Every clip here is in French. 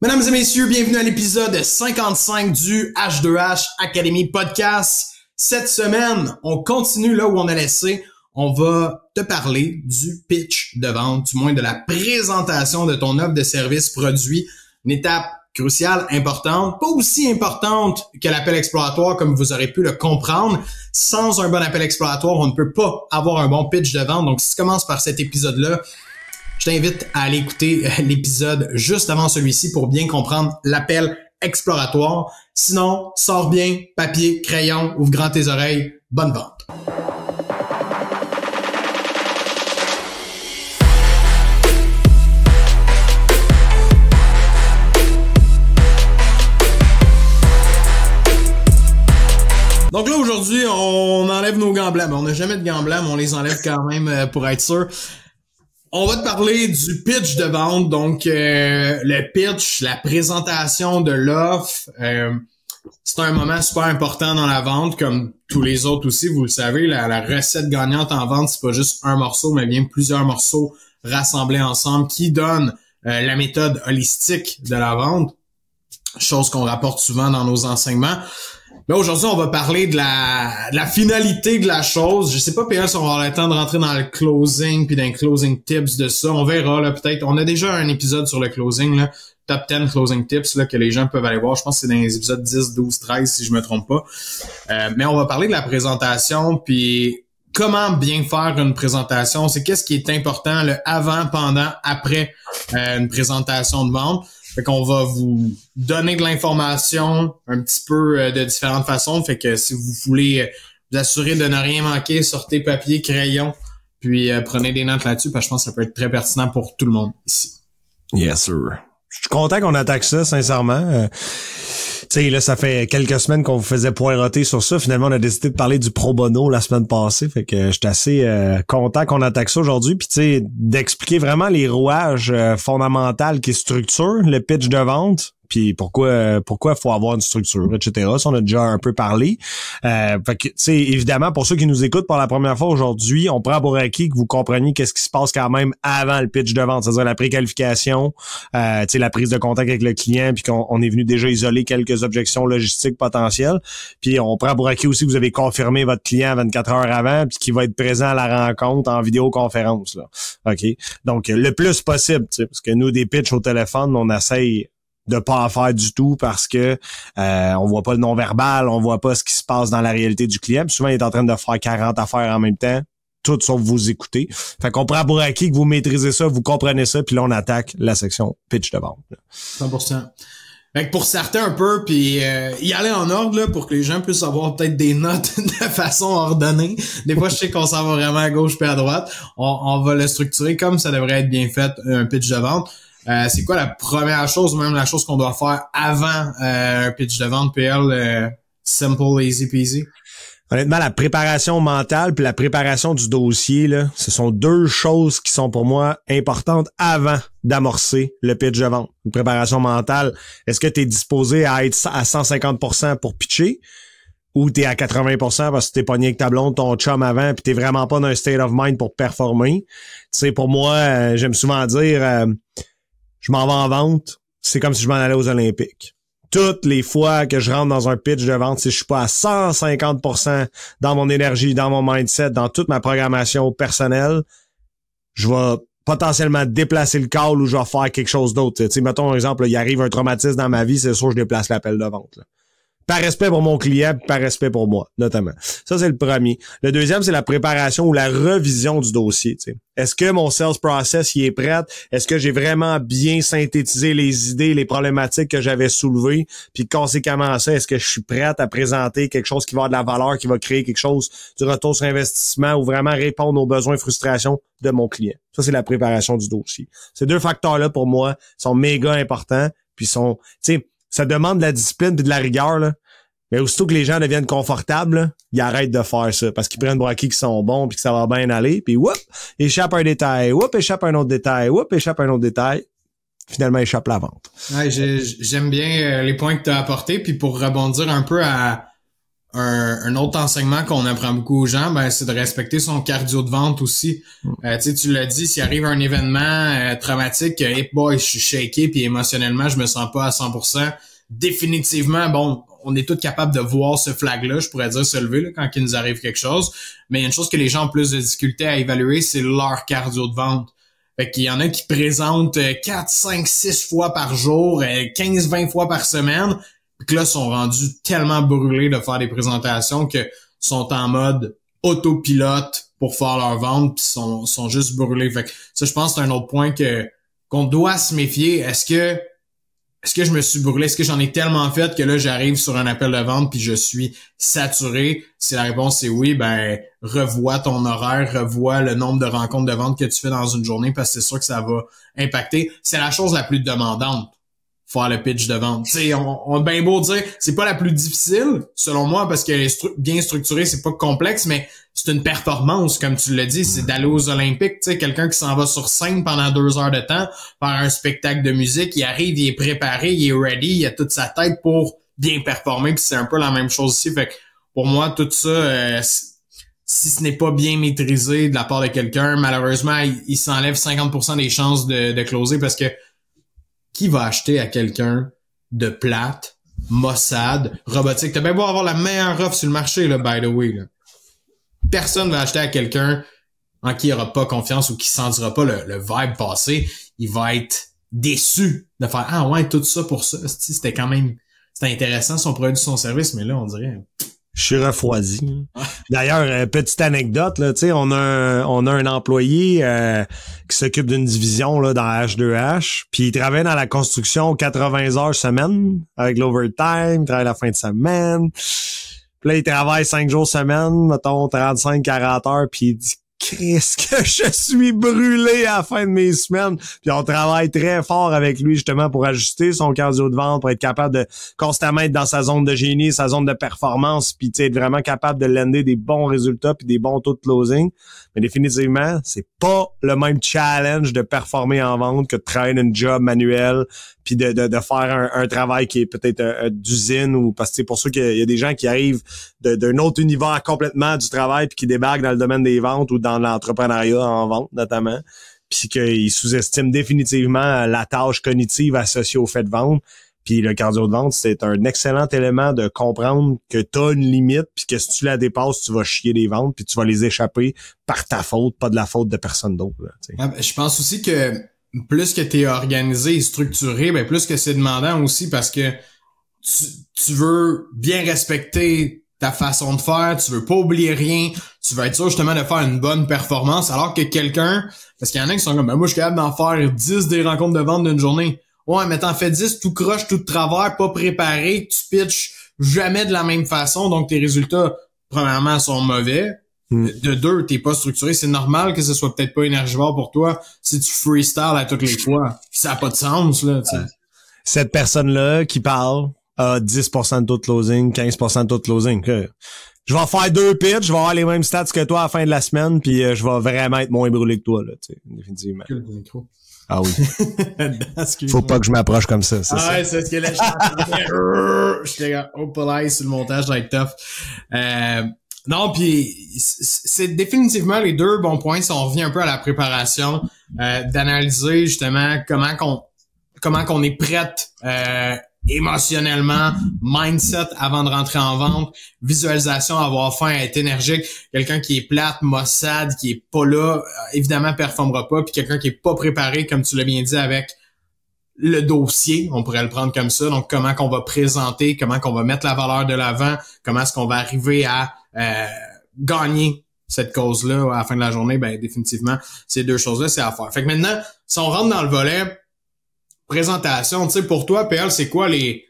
Mesdames et messieurs, bienvenue à l'épisode 55 du H2H Academy Podcast. Cette semaine, on continue là où on a laissé. On va te parler du pitch de vente, du moins de la présentation de ton offre de service produit. Une étape cruciale, importante, pas aussi importante que l'appel exploratoire comme vous aurez pu le comprendre. Sans un bon appel exploratoire, on ne peut pas avoir un bon pitch de vente. Donc, si tu commences par cet épisode-là, je t'invite à aller écouter l'épisode juste avant celui-ci pour bien comprendre l'appel exploratoire. Sinon, sors bien, papier, crayon, ouvre grand tes oreilles. Bonne vente! Donc là, aujourd'hui, on enlève nos gants blancs. On n'a jamais de gants blancs, mais on les enlève quand même pour être sûr. On va te parler du pitch de vente, donc le pitch, la présentation de l'offre, c'est un moment super important dans la vente, comme tous les autres aussi, vous le savez, la recette gagnante en vente, c'est pas juste un morceau, mais bien plusieurs morceaux rassemblés ensemble qui donnent la méthode holistique de la vente, chose qu'on rapporte souvent dans nos enseignements. Mais aujourd'hui, on va parler de la finalité de la chose. Je sais pas, PL, si on va avoir le temps de rentrer dans le closing puis dans les closing tips de ça. On verra, là, peut-être. On a déjà un épisode sur le closing, là, top 10 closing tips, là, que les gens peuvent aller voir. Je pense que c'est dans les épisodes 10, 12, 13, si je me trompe pas. Mais on va parler de la présentation puis comment bien faire une présentation. C'est qu'est-ce qui est important, le avant, pendant, après une présentation de vente. Fait qu'on va vous donner de l'information un petit peu de différentes façons. Fait que si vous voulez vous assurer de ne rien manquer, sortez papier, crayon, puis prenez des notes là-dessus, parce que je pense que ça peut être très pertinent pour tout le monde ici. Yes, sir. Je suis content qu'on attaque ça, sincèrement. Tu sais, là, ça fait quelques semaines qu'on vous faisait poireauter sur ça. Finalement, on a décidé de parler du pro bono la semaine passée. Fait que j'étais assez content qu'on attaque ça aujourd'hui. Puis, tu sais, d'expliquer vraiment les rouages fondamentaux qui structurent le pitch de vente. Puis pourquoi faut avoir une structure, etc. Ça, on a déjà un peu parlé. Fait que, tu sais, évidemment, pour ceux qui nous écoutent pour la première fois aujourd'hui, on prend pour acquis que vous compreniez qu'est-ce qui se passe quand même avant le pitch de vente, c'est-à-dire la préqualification, tu sais, la prise de contact avec le client, puis qu'on est venu déjà isoler quelques objections logistiques potentielles. Puis on prend pour acquis aussi que vous avez confirmé votre client 24 heures avant, puis qu'il va être présent à la rencontre en vidéoconférence, là. OK? Donc, le plus possible, tu sais, parce que nous, des pitchs au téléphone, on essaye de pas en faire du tout parce que on voit pas le non-verbal, on voit pas ce qui se passe dans la réalité du client. Puis souvent, il est en train de faire 40 affaires en même temps, tout sauf vous écouter. Fait qu'on prend pour acquis que vous maîtrisez ça, vous comprenez ça, puis là, on attaque la section pitch de vente. 100%. Fait que pour certains un peu, puis y aller en ordre là, pour que les gens puissent avoir peut-être des notes de façon ordonnée. Des fois, je sais qu'on s'en va vraiment à gauche puis à droite. On va le structurer comme ça devrait être bien fait, un pitch de vente. C'est quoi la première chose, ou même la chose qu'on doit faire avant un pitch de vente, PL, simple, easy peasy? Honnêtement, la préparation mentale puis la préparation du dossier, là, ce sont deux choses qui sont pour moi importantes avant d'amorcer le pitch de vente. Une préparation mentale, est-ce que tu es disposé à être à 150% pour pitcher? Ou t'es à 80% parce que t'es pogné avec ta blonde, ton chum avant, pis t'es vraiment pas dans un state of mind pour performer? Tu sais, pour moi, j'aime souvent dire... je m'en vais en vente, c'est comme si je m'en allais aux Olympiques. Toutes les fois que je rentre dans un pitch de vente, si je suis pas à 150% dans mon énergie, dans mon mindset, dans toute ma programmation personnelle, je vais potentiellement déplacer le call ou je vais faire quelque chose d'autre. Tu sais, mettons un exemple, là, il arrive un traumatisme dans ma vie, c'est sûr que je déplace l'appel de vente, là. Par respect pour mon client, par respect pour moi, notamment. Ça, c'est le premier. Le deuxième, c'est la préparation ou la revision du dossier. Tu sais. Est-ce que mon sales process y est prêt? Est-ce que j'ai vraiment bien synthétisé les idées, les problématiques que j'avais soulevées? Puis conséquemment à ça, est-ce que je suis prête à présenter quelque chose qui va avoir de la valeur, qui va créer quelque chose du retour sur investissement ou vraiment répondre aux besoins et frustrations de mon client? Ça, c'est la préparation du dossier. Ces deux facteurs-là, pour moi, sont méga importants. Puis sont, tu sais, ça demande de la discipline et de la rigueur, là. Mais aussitôt que les gens deviennent confortables, là, ils arrêtent de faire ça parce qu'ils prennent pour acquis qu'ils sont bons puis que ça va bien aller. Puis, whoop, échappe un détail. Whoop, échappe un autre détail. Whoop, échappe un autre détail. Finalement, échappe la vente. Ouais, j'aime bien les points que tu as apportés. Puis pour rebondir un peu à un autre enseignement qu'on apprend beaucoup aux gens, ben c'est de respecter son cardio de vente aussi. Tu l'as dit, s'il arrive un événement traumatique, hey boy, je suis shaké puis émotionnellement, je me sens pas à 100%. Définitivement, bon, on est tous capables de voir ce flag-là, je pourrais dire se lever là, quand il nous arrive quelque chose. Mais il y a une chose que les gens ont plus de difficulté à évaluer, c'est leur cardio de vente. Fait qu'il y en a qui présentent 4, 5, 6 fois par jour, 15, 20 fois par semaine. Puis là, sont rendus tellement brûlés de faire des présentations que sont en mode autopilote pour faire leur vente puis sont juste brûlés. Fait que ça, je pense que c'est un autre point qu'on doit se méfier. Est-ce que je me suis brûlé? Est-ce que j'en ai tellement fait que là, j'arrive sur un appel de vente puis je suis saturé? Si la réponse est oui, ben revois ton horaire, revois le nombre de rencontres de vente que tu fais dans une journée parce que c'est sûr que ça va impacter. C'est la chose la plus demandante, faire le pitch de vente. Tu sais, on a bien beau dire, c'est pas la plus difficile, selon moi, parce que bien structuré, c'est pas complexe, mais c'est une performance, comme tu l'as dit, c'est d'aller aux Olympiques. Tu sais, quelqu'un qui s'en va sur scène pendant 2 heures de temps, faire un spectacle de musique, il arrive, il est préparé, il est ready, il a toute sa tête pour bien performer, puis c'est un peu la même chose ici. Fait que pour moi, tout ça, si ce n'est pas bien maîtrisé de la part de quelqu'un, malheureusement, il s'enlève 50% des chances de closer parce que qui va acheter à quelqu'un de plate, maussade, robotique? T'as bien beau avoir la meilleure offre sur le marché, là, by the way, là. Personne va acheter à quelqu'un en qui il aura pas confiance ou qui sentira pas le vibe passer. Il va être déçu de faire, ah ouais, tout ça pour ça. C'était intéressant son produit, son service, mais là, on dirait... Je suis refroidi. D'ailleurs, petite anecdote, là, tu sais, on a un employé qui s'occupe d'une division là dans H2H, puis il travaille dans la construction 80 heures semaine avec l'overtime, il travaille la fin de semaine. Puis là, il travaille 5 jours semaine, mettons 35-40 heures, puis il dit Christ, que je suis brûlé à la fin de mes semaines. Puis on travaille très fort avec lui justement pour ajuster son cardio de vente, pour être capable de constamment être dans sa zone de génie, sa zone de performance, puis être vraiment capable de lander des bons résultats puis des bons taux de closing. Mais définitivement, c'est pas le même challenge de performer en vente que de travailler une job manuel puis de faire un travail qui est peut-être d'usine ou parce que pour ceux qu'il y a des gens qui arrivent d'un autre univers complètement du travail puis qui débarquent dans le domaine des ventes ou dans l'entrepreneuriat en vente notamment, puis qu'ils sous-estiment définitivement la tâche cognitive associée au fait de vendre. Puis le cardio de vente, c'est un excellent élément de comprendre que tu as une limite puis que si tu la dépasses, tu vas chier des ventes puis tu vas les échapper par ta faute, pas de la faute de personne d'autre. Là, je pense aussi que plus que tu es organisé et structuré, ben plus que c'est demandant aussi parce que tu veux bien respecter ta façon de faire, tu veux pas oublier rien, tu veux être sûr justement de faire une bonne performance, alors que quelqu'un, parce qu'il y en a qui sont comme, ben moi je suis capable d'en faire 10 des rencontres de vente d'une journée. Ouais, mais t'en fais 10, tout croche, tout de travers, pas préparé, tu pitches jamais de la même façon, donc tes résultats, premièrement, sont mauvais. De 2, t'es pas structuré. C'est normal que ce soit peut-être pas énergivore pour toi si tu freestyle à toutes les fois. Ça a pas de sens, là, tu sais. Cette personne-là qui parle a 10% de taux de closing, 15% de taux de closing. Je vais faire 2 pitches, je vais avoir les mêmes stats que toi à la fin de la semaine, puis je vais vraiment être moins brûlé que toi, là, tu sais, définitivement. Ah oui. Faut pas que je m'approche comme ça, c'est ça. Ouais, c'est ce que là, j'étais là, sur le montage, ça va être tough. Non, puis c'est définitivement les deux bons points si on revient un peu à la préparation, d'analyser justement comment qu'on est prête émotionnellement, mindset avant de rentrer en vente, visualisation, avoir faim, être énergique. Quelqu'un qui est plate, maussade, qui est pas là, évidemment performera pas, puis quelqu'un qui est pas préparé, comme tu l'as bien dit, avec le dossier, on pourrait le prendre comme ça. Donc, comment qu'on va présenter, comment qu'on va mettre la valeur de l'avant, comment est-ce qu'on va arriver à gagner cette cause-là à la fin de la journée, ben définitivement, ces deux choses-là, c'est à faire. Fait que maintenant, si on rentre dans le volet présentation, tu sais, pour toi, PL, c'est quoi les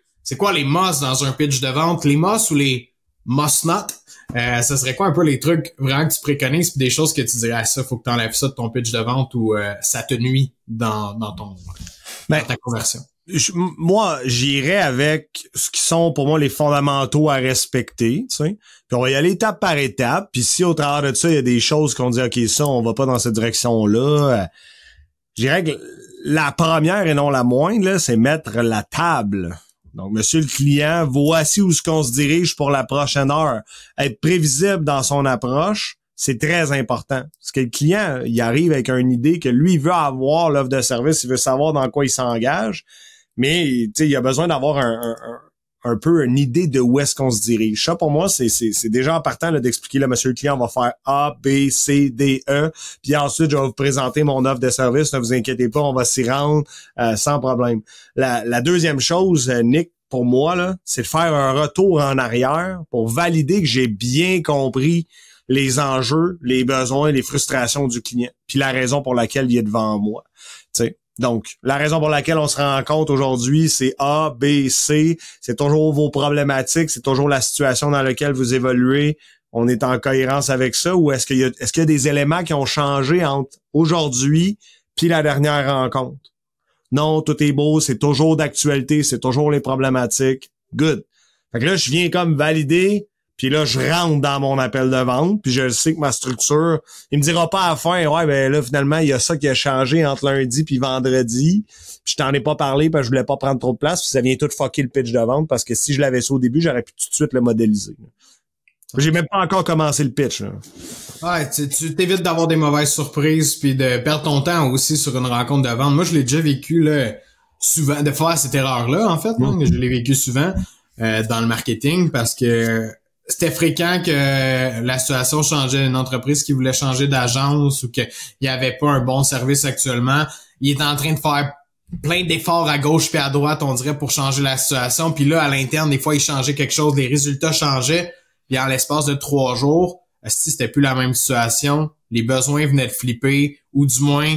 must dans un pitch de vente? Les must ou les must not? Ça serait quoi un peu les trucs vraiment que tu préconises pis des choses que tu dirais, ah, ça, faut que t'enlèves ça de ton pitch de vente ou ça te nuit dans ta conversion? Moi, j'irais avec ce qui sont pour moi les fondamentaux à respecter, tu sais. Puis on va y aller étape par étape. Puis si au travers de ça, il y a des choses qu'on dit, OK, ça, on va pas dans cette direction-là. Je dirais que la première et non la moindre, là, c'est mettre la table Donc, monsieur le client, voici où est-ce qu'on se dirige pour la prochaine heure. Être prévisible dans son approche, c'est très important. Parce que le client, il arrive avec une idée que lui, il veut avoir l'offre de service, il veut savoir dans quoi il s'engage, mais il a besoin d'avoir un peu une idée de où est-ce qu'on se dirige. Ça, pour moi, c'est déjà en partant là, d'expliquer, là, monsieur le client, on va faire A, B, C, D, E, puis ensuite, je vais vous présenter mon offre de service. Ne vous inquiétez pas, on va s'y rendre sans problème. La deuxième chose, Nick, pour moi, là, c'est de faire un retour en arrière pour valider que j'ai bien compris les enjeux, les besoins, les frustrations du client, puis la raison pour laquelle il est devant moi. T'sais. Donc, la raison pour laquelle on se rencontre aujourd'hui, c'est A, B, C. C'est toujours vos problématiques, c'est toujours la situation dans laquelle vous évoluez. On est en cohérence avec ça, ou est-ce qu'il y a des éléments qui ont changé entre aujourd'hui puis la dernière rencontre? Non, tout est beau, c'est toujours d'actualité, c'est toujours les problématiques. Good. Fait que là, je viens comme valider. Puis là, je rentre dans mon appel de vente, puis je sais que ma structure, il me dira pas à la fin, ouais, ben là, finalement, il y a ça qui a changé entre lundi puis vendredi, puis je t'en ai pas parlé parce que je voulais pas prendre trop de place, puis ça vient tout fucker le pitch de vente, parce que si je l'avais su au début, j'aurais pu tout de suite le modéliser. J'ai même pas encore commencé le pitch, là. Ouais, tu t'évites d'avoir des mauvaises surprises puis de perdre ton temps aussi sur une rencontre de vente. Moi, je l'ai déjà vécu, là, souvent, de faire cette erreur-là, en fait, là, je l'ai vécu souvent, dans le marketing, parce que c'était fréquent que la situation changeait, une entreprise qui voulait changer d'agence ou qu'il y avait pas un bon service actuellement. Il est en train de faire plein d'efforts à gauche puis à droite, on dirait, pour changer la situation. Puis là, à l'interne, des fois, il changeait quelque chose, les résultats changeaient. Puis en l'espace de 3 jours, si c'était plus la même situation, les besoins venaient de flipper, ou du moins,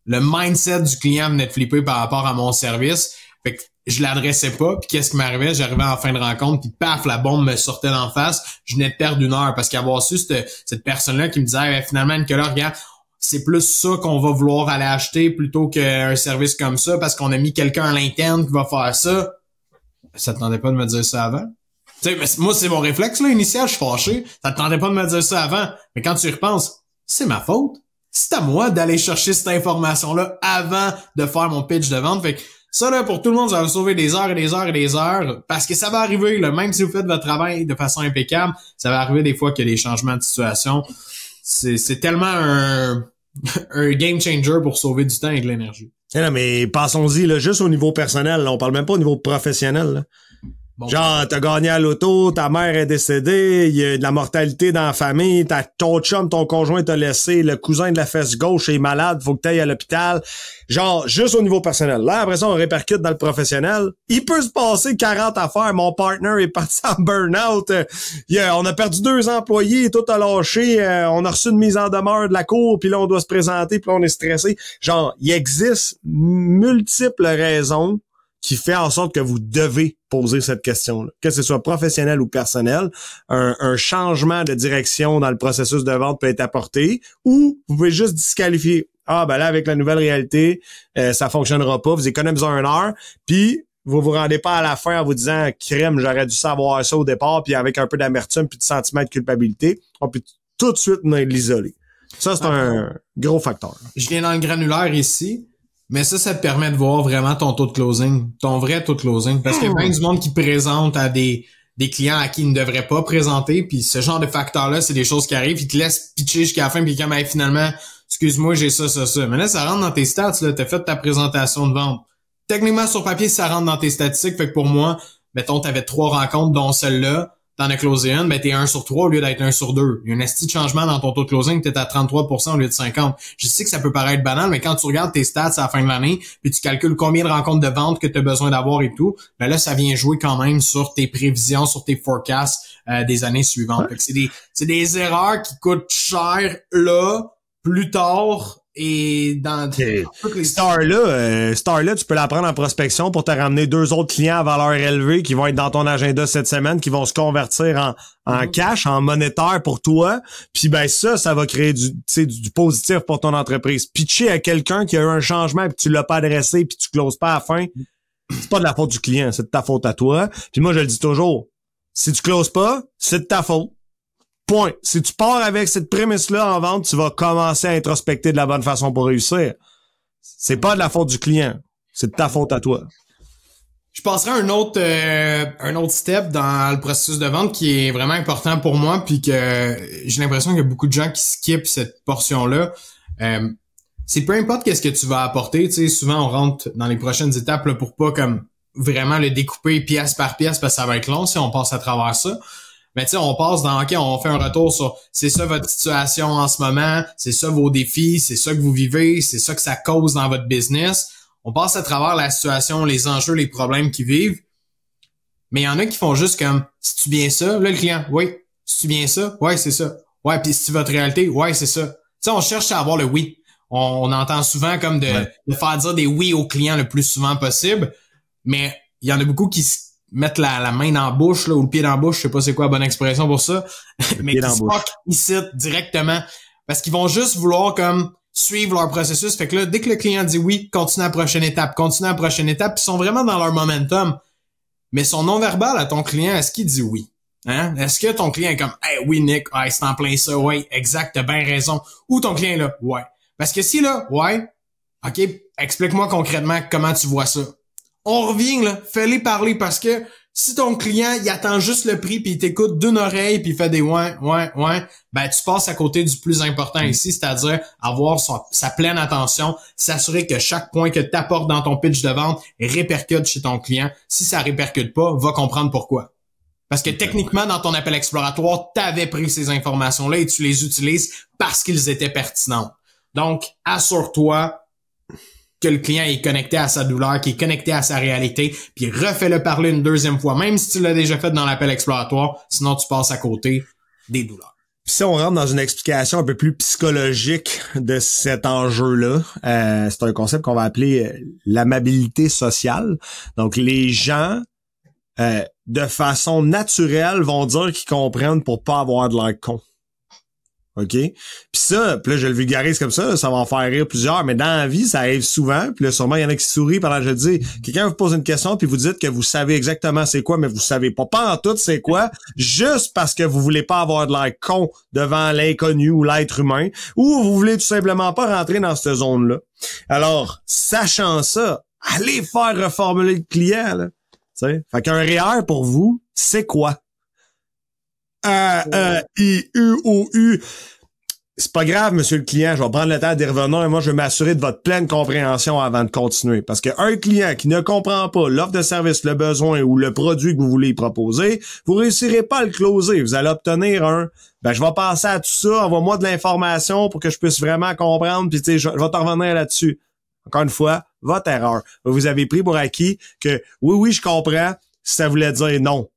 le mindset du client venait de flipper par rapport à mon service. Fait que je l'adressais pas, puis qu'est-ce qui m'arrivait? J'arrivais en fin de rencontre, puis paf, la bombe me sortait d'en face. Je venais de perdre 1 heure, parce qu'avoir su cette personne-là qui me disait hey, finalement, Nicolas, regarde, c'est plus ça qu'on va vouloir aller acheter plutôt qu'un service comme ça, parce qu'on a mis quelqu'un à l'interne qui va faire ça. Ça te tentait pas de me dire ça avant? Tu sais, moi, c'est mon réflexe, là, initial, je suis fâché. Ça te tentait pas de me dire ça avant. Mais quand tu y repenses, c'est ma faute. C'est à moi d'aller chercher cette information-là avant de faire mon pitch de vente. Fait que ça, là, pour tout le monde, ça va sauver des heures et des heures et des heures, parce que ça va arriver, là, même si vous faites votre travail de façon impeccable, ça va arriver des fois qu'il y a des changements de situation. C'est tellement un game changer pour sauver du temps et de l'énergie. Non, mais passons-y, là, juste au niveau personnel, là, on parle même pas au niveau professionnel, là. Bon. Genre, t'as gagné à l'auto, ta mère est décédée, il y a de la mortalité dans la famille, ton chum, ton conjoint t'a laissé, le cousin de la fesse gauche est malade, faut que t'ailles à l'hôpital. Genre, juste au niveau personnel. Là, après ça, on répercute dans le professionnel. Il peut se passer 40 affaires. Mon partner est parti en burn-out. On a perdu 2 employés, tout a lâché. On a reçu une mise en demeure de la cour, puis là, on doit se présenter, puis là, on est stressé. Genre, il existe multiples raisons qui fait en sorte que vous devez poser cette question-là. Que ce soit professionnel ou personnel, un changement de direction dans le processus de vente peut être apporté, ou vous pouvez juste disqualifier. Ah, ben là, avec la nouvelle réalité, ça fonctionnera pas, vous économisez 1 heure, puis vous vous rendez pas à la fin en vous disant « crème, j'aurais dû savoir ça au départ », puis avec un peu d'amertume puis de sentiment de culpabilité, on peut tout de suite l'isoler. Ça, c'est un gros facteur. Je viens dans le granulaire ici. Mais ça te permet de voir vraiment ton taux de closing, ton vrai taux de closing. Parce qu'il y a bien du monde qui présente à des clients à qui ils ne devraient pas présenter. Puis ce genre de facteurs-là, c'est des choses qui arrivent. Ils te laissent pitcher jusqu'à la fin. Puis quand finalement, excuse-moi, j'ai ça. Mais là, ça rentre dans tes stats. Là, t'as fait ta présentation de vente. Techniquement, sur papier, ça rentre dans tes statistiques. Fait que pour moi, mettons, t'avais 3 rencontres, dont celle-là. T'en as closé une, ben t'es 1 sur 3 au lieu d'être 1 sur 2. Il y a un esti de changement dans ton taux de closing, t'es à 33% au lieu de 50%. Je sais que ça peut paraître banal, mais quand tu regardes tes stats à la fin de l'année, puis tu calcules combien de rencontres de vente que tu as besoin d'avoir et tout, ben là, ça vient jouer quand même sur tes prévisions, sur tes forecasts des années suivantes. Ouais. Fait que c'est des erreurs qui coûtent cher là, plus tard. Et dans Star-là, tu peux la prendre en prospection pour te ramener 2 autres clients à valeur élevée qui vont être dans ton agenda cette semaine, qui vont se convertir en cash, en monétaire pour toi. Puis ben ça va créer du positif pour ton entreprise. Pitcher à quelqu'un qui a eu un changement et que tu l'as pas adressé puis tu closes pas à la fin, c'est pas de la faute du client, c'est de ta faute à toi. Puis moi, je le dis toujours, si tu closes pas, c'est de ta faute. Point. Si tu pars avec cette prémisse-là en vente, tu vas commencer à introspecter de la bonne façon pour réussir. C'est pas de la faute du client. C'est de ta faute à toi. Je passerai un autre step dans le processus de vente qui est vraiment important pour moi, puis que j'ai l'impression qu'il y a beaucoup de gens qui skippent cette portion-là. C'est peu importe qu'est-ce que tu vas apporter, tu sais, souvent on rentre dans les prochaines étapes là, pour pas comme vraiment le découper pièce par pièce parce que ça va être long si on passe à travers ça. Mais tu sais, on passe dans OK, on fait un retour sur c'est ça votre situation en ce moment, c'est ça vos défis, c'est ça que vous vivez, c'est ça que ça cause dans votre business. On passe à travers la situation, les enjeux, les problèmes qu'ils vivent. Mais il y en a qui font juste comme c'est-tu bien ça? Là, le client, oui. C'est-tu bien ça? Ouais, c'est ça. Ouais, puis c'est-tu votre réalité? Ouais, c'est ça. Tu sais, on cherche à avoir le oui. On entend souvent comme de faire dire des oui aux clients le plus souvent possible. Mais il y en a beaucoup qui se mettent la main dans la bouche, là, ou le pied dans la bouche, je sais pas c'est quoi la bonne expression pour ça. Mais qui se fuck ici directement. Parce qu'ils vont juste vouloir comme suivre leur processus. Fait que là, dès que le client dit oui, continue à la prochaine étape, puis ils sont vraiment dans leur momentum. Mais son non-verbal à ton client, est-ce qu'il dit oui? Hein? Est-ce que ton client est comme hey, oui, Nick, ouais, c'est en plein ça, ouais, exact, t'as bien raison. Ou ton client est là, ouais. Parce que si là, ouais, OK, explique-moi concrètement comment tu vois ça. On revient là, fais-les parler parce que si ton client, il attend juste le prix puis il t'écoute d'une oreille puis il fait des ouais, ben tu passes à côté du plus important ici, c'est-à-dire avoir sa pleine attention, s'assurer que chaque point que tu apportes dans ton pitch de vente répercute chez ton client. Si ça répercute pas, va comprendre pourquoi. Parce que techniquement, dans ton appel exploratoire, tu avais pris ces informations-là et tu les utilises parce qu'ils étaient pertinents. Donc, assure-toi que le client est connecté à sa douleur, qu'il est connecté à sa réalité, puis refais-le parler une deuxième fois, même si tu l'as déjà fait dans l'appel exploratoire, sinon tu passes à côté des douleurs. Puis si on rentre dans une explication un peu plus psychologique de cet enjeu-là, c'est un concept qu'on va appeler l'amabilité sociale. Donc, les gens, de façon naturelle, vont dire qu'ils comprennent pour pas avoir de l'air con. OK? Puis ça, puis là, je le vulgarise comme ça va en faire rire plusieurs, mais dans la vie, ça arrive souvent. Puis là, sûrement, il y en a qui sourient pendant que je le dis. Quelqu'un vous pose une question, puis vous dites que vous savez exactement c'est quoi, mais vous savez pas en tout c'est quoi, juste parce que vous voulez pas avoir de l'air con devant l'inconnu ou l'être humain, ou vous voulez tout simplement pas rentrer dans cette zone-là. Alors, sachant ça, allez faire reformuler le client, là. T'sais? Fait qu'un REER pour vous, c'est quoi? A-E-I-U-O-U. C'est pas grave, monsieur le client, je vais prendre le temps d'y revenir et moi, je vais m'assurer de votre pleine compréhension avant de continuer. Parce qu'un client qui ne comprend pas l'offre de service, le besoin ou le produit que vous voulez proposer, vous réussirez pas à le closer. Vous allez obtenir je vais passer à tout ça, envoie-moi de l'information pour que je puisse vraiment comprendre, puis tu sais, je vais te revenir là-dessus. Encore une fois, votre erreur. Vous avez pris pour acquis que oui, je comprends, ça voulait dire non.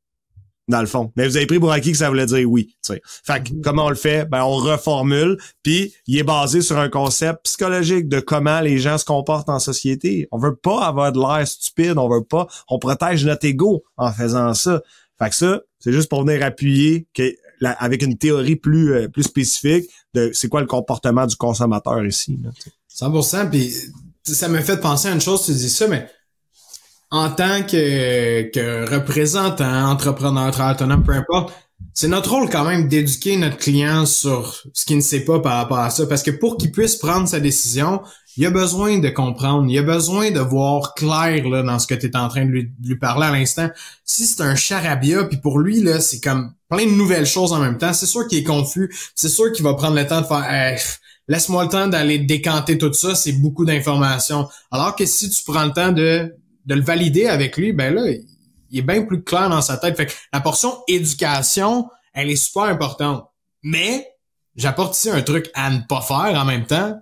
Dans le fond. Mais vous avez pris pour acquis que ça voulait dire oui. T'sais. Fait que comment on le fait? Ben on reformule, puis il est basé sur un concept psychologique de comment les gens se comportent en société. On veut pas avoir de l'air stupide, on protège notre ego en faisant ça. Fait que ça, c'est juste pour venir appuyer avec une théorie plus spécifique de c'est quoi le comportement du consommateur ici. Là, 100%, puis ça me fait penser à une chose, tu dis ça, mais en tant que représentant, entrepreneur, travailleur autonome, peu importe, c'est notre rôle quand même d'éduquer notre client sur ce qu'il ne sait pas par rapport à ça. Parce que pour qu'il puisse prendre sa décision, il a besoin de comprendre, il a besoin de voir clair là dans ce que tu es en train de lui parler à l'instant. Si c'est un charabia, puis pour lui, là, c'est comme plein de nouvelles choses en même temps, c'est sûr qu'il est confus, c'est sûr qu'il va prendre le temps de faire laisse-moi le temps d'aller décanter tout ça, c'est beaucoup d'informations. Alors que si tu prends le temps de le valider avec lui, ben là, il est bien plus clair dans sa tête. Fait que la portion éducation, elle est super importante. Mais, j'apporte ici un truc à ne pas faire en même temps.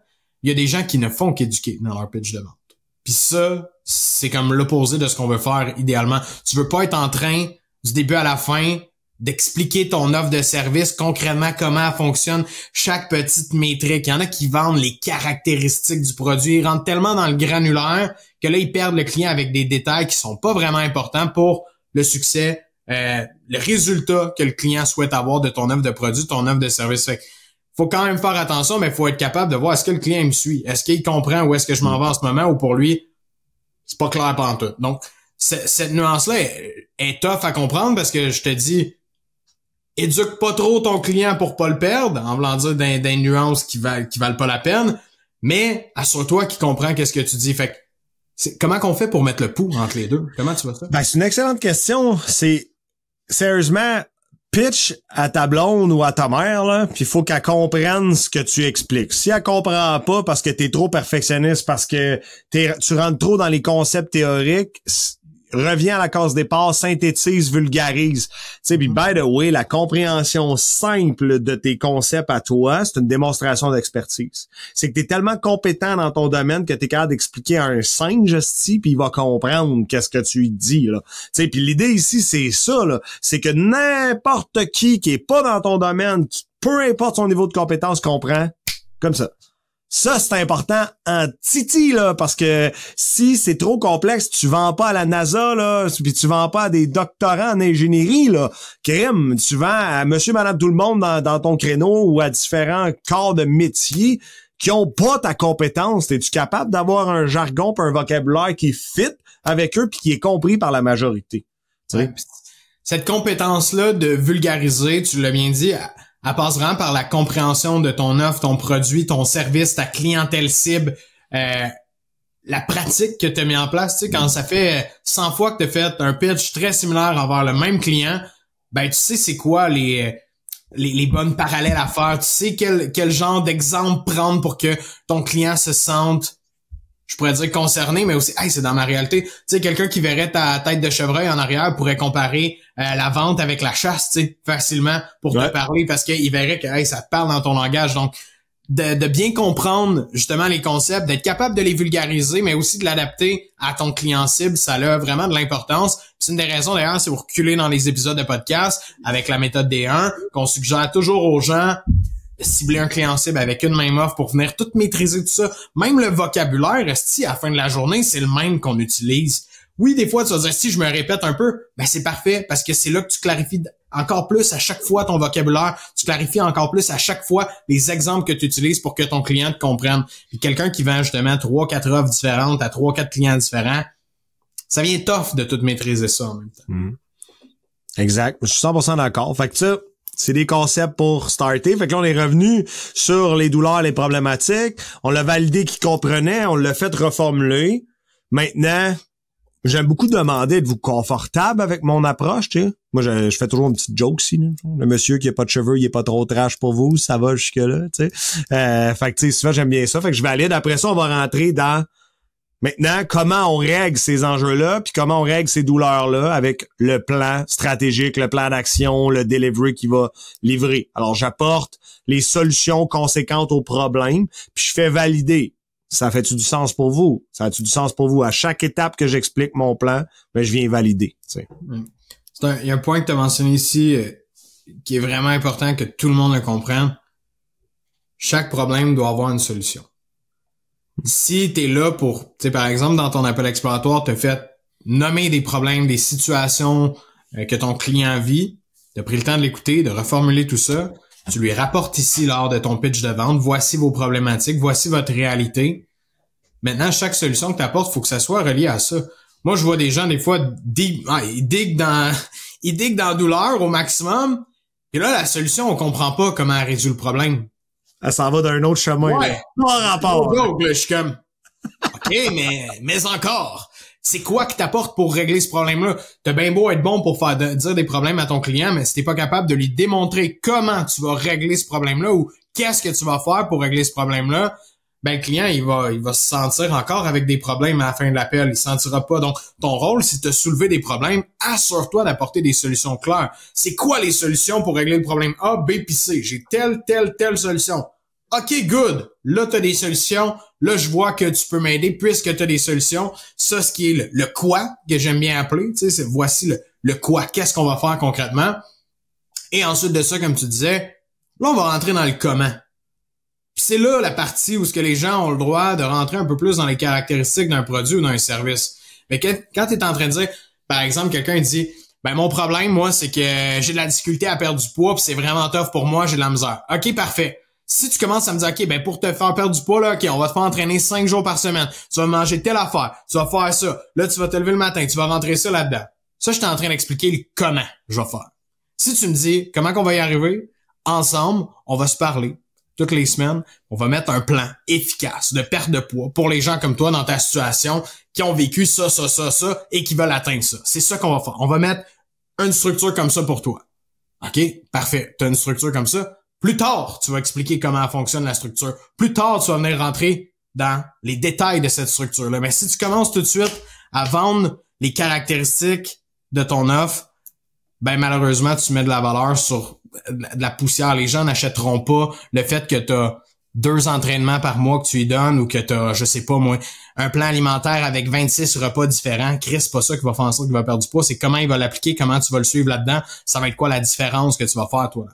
Il y a des gens qui ne font qu'éduquer dans leur pitch de vente. Puis ça, c'est comme l'opposé de ce qu'on veut faire idéalement. Tu veux pas être en train, du début à la fin, d'expliquer ton offre de service concrètement, comment elle fonctionne, chaque petite métrique. Il y en a qui vendent les caractéristiques du produit. Ils rentrent tellement dans le granulaire que là, ils perdent le client avec des détails qui sont pas vraiment importants pour le succès, le résultat que le client souhaite avoir de ton offre de produit, ton offre de service. Fait faut quand même faire attention, mais il faut être capable de voir est-ce que le client me suit, est-ce qu'il comprend où est-ce que je m'en vais en ce moment ou pour lui, c'est pas clair pantoute. Donc, cette nuance-là est tough à comprendre parce que je te dis, éduque pas trop ton client pour pas le perdre, en voulant dire des nuances qui valent pas la peine, mais assure-toi qu'il comprend qu'est-ce que tu dis. Fait que Comment qu'on fait pour mettre le pouls entre les deux? Comment tu vois ça? Ben, c'est une excellente question. C'est, sérieusement, pitch à ta blonde ou à ta mère, là, puis il faut qu'elle comprenne ce que tu expliques. Si elle comprend pas parce que t'es trop perfectionniste, parce que tu rentres trop dans les concepts théoriques, reviens à la case départ, synthétise, vulgarise. Tu sais, puis by the way, la compréhension simple de tes concepts à toi, c'est une démonstration d'expertise. C'est que t'es tellement compétent dans ton domaine que t'es capable d'expliquer à un singe, puis il va comprendre qu'est-ce que tu lui dis, là. Tu sais, puis l'idée ici, c'est ça, là. C'est que n'importe qui est pas dans ton domaine, qui, peu importe son niveau de compétence, comprend comme ça. Ça, c'est important en titi, là, parce que si c'est trop complexe, tu vends pas à la NASA, là, puis tu vends pas à des doctorants en ingénierie, là. Crime, tu vends à monsieur, madame, tout le monde dans ton créneau ou à différents corps de métier qui ont pas ta compétence. Es-tu capable d'avoir un jargon pis un vocabulaire qui fit avec eux puis qui est compris par la majorité? Ouais, cette compétence-là de vulgariser, tu l'as bien dit, elle passe vraiment par la compréhension de ton offre, ton produit, ton service, ta clientèle cible, la pratique que tu as mis en place. Tu sais, quand ça fait 100 fois que tu as fait un pitch très similaire envers le même client, ben tu sais c'est quoi les bonnes parallèles à faire. Tu sais quel genre d'exemple prendre pour que ton client se sente, je pourrais dire concerné, mais aussi, hey, c'est dans ma réalité. Tu sais, quelqu'un qui verrait ta tête de chevreuil en arrière pourrait comparer la vente avec la chasse, tu sais, facilement pour te parler parce qu'il verrait que, hey, ça te parle dans ton langage. Donc, de bien comprendre justement les concepts, d'être capable de les vulgariser, mais aussi de l'adapter à ton client cible, ça a vraiment de l'importance. C'est une des raisons d'ailleurs, si vous reculez dans les épisodes de podcast avec la méthode D1, qu'on suggère toujours aux gens cibler un client cible avec une même offre pour venir tout maîtriser tout ça. Même le vocabulaire, à la fin de la journée, c'est le même qu'on utilise. Oui, des fois, tu vas dire, si je me répète un peu, ben c'est parfait, parce que c'est là que tu clarifies encore plus à chaque fois ton vocabulaire, tu clarifies encore plus à chaque fois les exemples que tu utilises pour que ton client te comprenne. Puis quelqu'un qui vend justement 3-4 offres différentes à 3-4 clients différents, ça vient tough de tout maîtriser ça en même temps. Exact. Je suis 100% d'accord. Fait que ça, c'est des concepts pour starter. Fait que là, on est revenu sur les douleurs, les problématiques. On l'a validé qu'il comprenait. On l'a fait reformuler. Maintenant, j'aime beaucoup demander, êtes-vous confortable avec mon approche, tu sais? Moi, je fais toujours une petite joke ici. Le monsieur qui a pas de cheveux, il est pas trop trash pour vous. Ça va jusque-là, tu sais. Fait que, tu sais, souvent, j'aime bien ça. Fait que je valide. Après ça, on va rentrer dans maintenant, comment on règle ces enjeux-là, puis comment on règle ces douleurs-là avec le plan stratégique, le plan d'action, le delivery qui va livrer. Alors, j'apporte les solutions conséquentes aux problèmes, puis je fais valider. Ça fait-tu du sens pour vous? Ça a-tu du sens pour vous? À chaque étape que j'explique mon plan, ben, je viens valider. Tu sais. Il y a un point que tu as mentionné ici qui est vraiment important que tout le monde le comprenne. Chaque problème doit avoir une solution. Si t'es là pour, tu sais, par exemple, dans ton appel exploratoire, t'as fait nommer des problèmes, des situations que ton client vit, t'as pris le temps de l'écouter, de reformuler tout ça, tu lui rapportes ici lors de ton pitch de vente, voici vos problématiques, voici votre réalité. Maintenant, chaque solution que t'apportes, faut que ça soit relié à ça. Moi, je vois des gens, des fois, ils diguent dans la douleur au maximum, et là, la solution, on comprend pas comment elle résout le problème. Elle s'en va d'un autre chemin. Ouais. Là. Pas rapport. Donc, là, je suis comme, OK, mais encore, c'est quoi qui t'apporte pour régler ce problème-là? T'as bien beau être bon pour dire des problèmes à ton client, mais si t'es pas capable de lui démontrer comment tu vas régler ce problème-là ou qu'est-ce que tu vas faire pour régler ce problème-là, ben, le client, il va se sentir encore avec des problèmes à la fin de l'appel. Il se sentira pas. Donc, ton rôle, c'est de soulever des problèmes. Assure-toi d'apporter des solutions claires. C'est quoi les solutions pour régler le problème A, B, puis C? J'ai telle solution. OK, good. Là, t'as des solutions. Là, je vois que tu peux m'aider puisque t'as des solutions. Ça, ce qui est le quoi, que j'aime bien appeler, tu sais, voici le quoi. Qu'est-ce qu'on va faire concrètement? Et ensuite de ça, comme tu disais, là, on va rentrer dans le comment. Puis c'est là la partie où ce que les gens ont le droit de rentrer un peu plus dans les caractéristiques d'un produit ou d'un service. Mais quand tu es en train de dire, par exemple, quelqu'un dit, ben mon problème, moi, c'est que j'ai de la difficulté à perdre du poids, puis c'est vraiment tough pour moi, j'ai de la misère. OK, parfait. Si tu commences à me dire, OK, ben pour te faire perdre du poids, là, OK, on va te faire entraîner 5 jours par semaine. Tu vas manger telle affaire, tu vas faire ça. Là, tu vas te lever le matin, tu vas rentrer ça là-dedans. Ça, je suis en train d'expliquer le comment je vais faire. Si tu me dis comment qu'on va y arriver, ensemble, on va se parler. Toutes les semaines, on va mettre un plan efficace de perte de poids pour les gens comme toi dans ta situation qui ont vécu ça, et qui veulent atteindre ça. C'est ça qu'on va faire. On va mettre une structure comme ça pour toi. OK? Parfait. Tu as une structure comme ça. Plus tard, tu vas expliquer comment fonctionne la structure. Plus tard, tu vas venir rentrer dans les détails de cette structure-là. Mais si tu commences tout de suite à vendre les caractéristiques de ton offre, ben malheureusement, tu mets de la valeur sur de la poussière. Les gens n'achèteront pas le fait que tu as 2 entraînements par mois que tu lui donnes ou que tu as, je sais pas moi, un plan alimentaire avec 26 repas différents. Chris, c'est pas ça qui va faire en sorte qu'il va perdre du poids. C'est comment il va l'appliquer, comment tu vas le suivre là-dedans. Ça va être quoi la différence que tu vas faire, toi?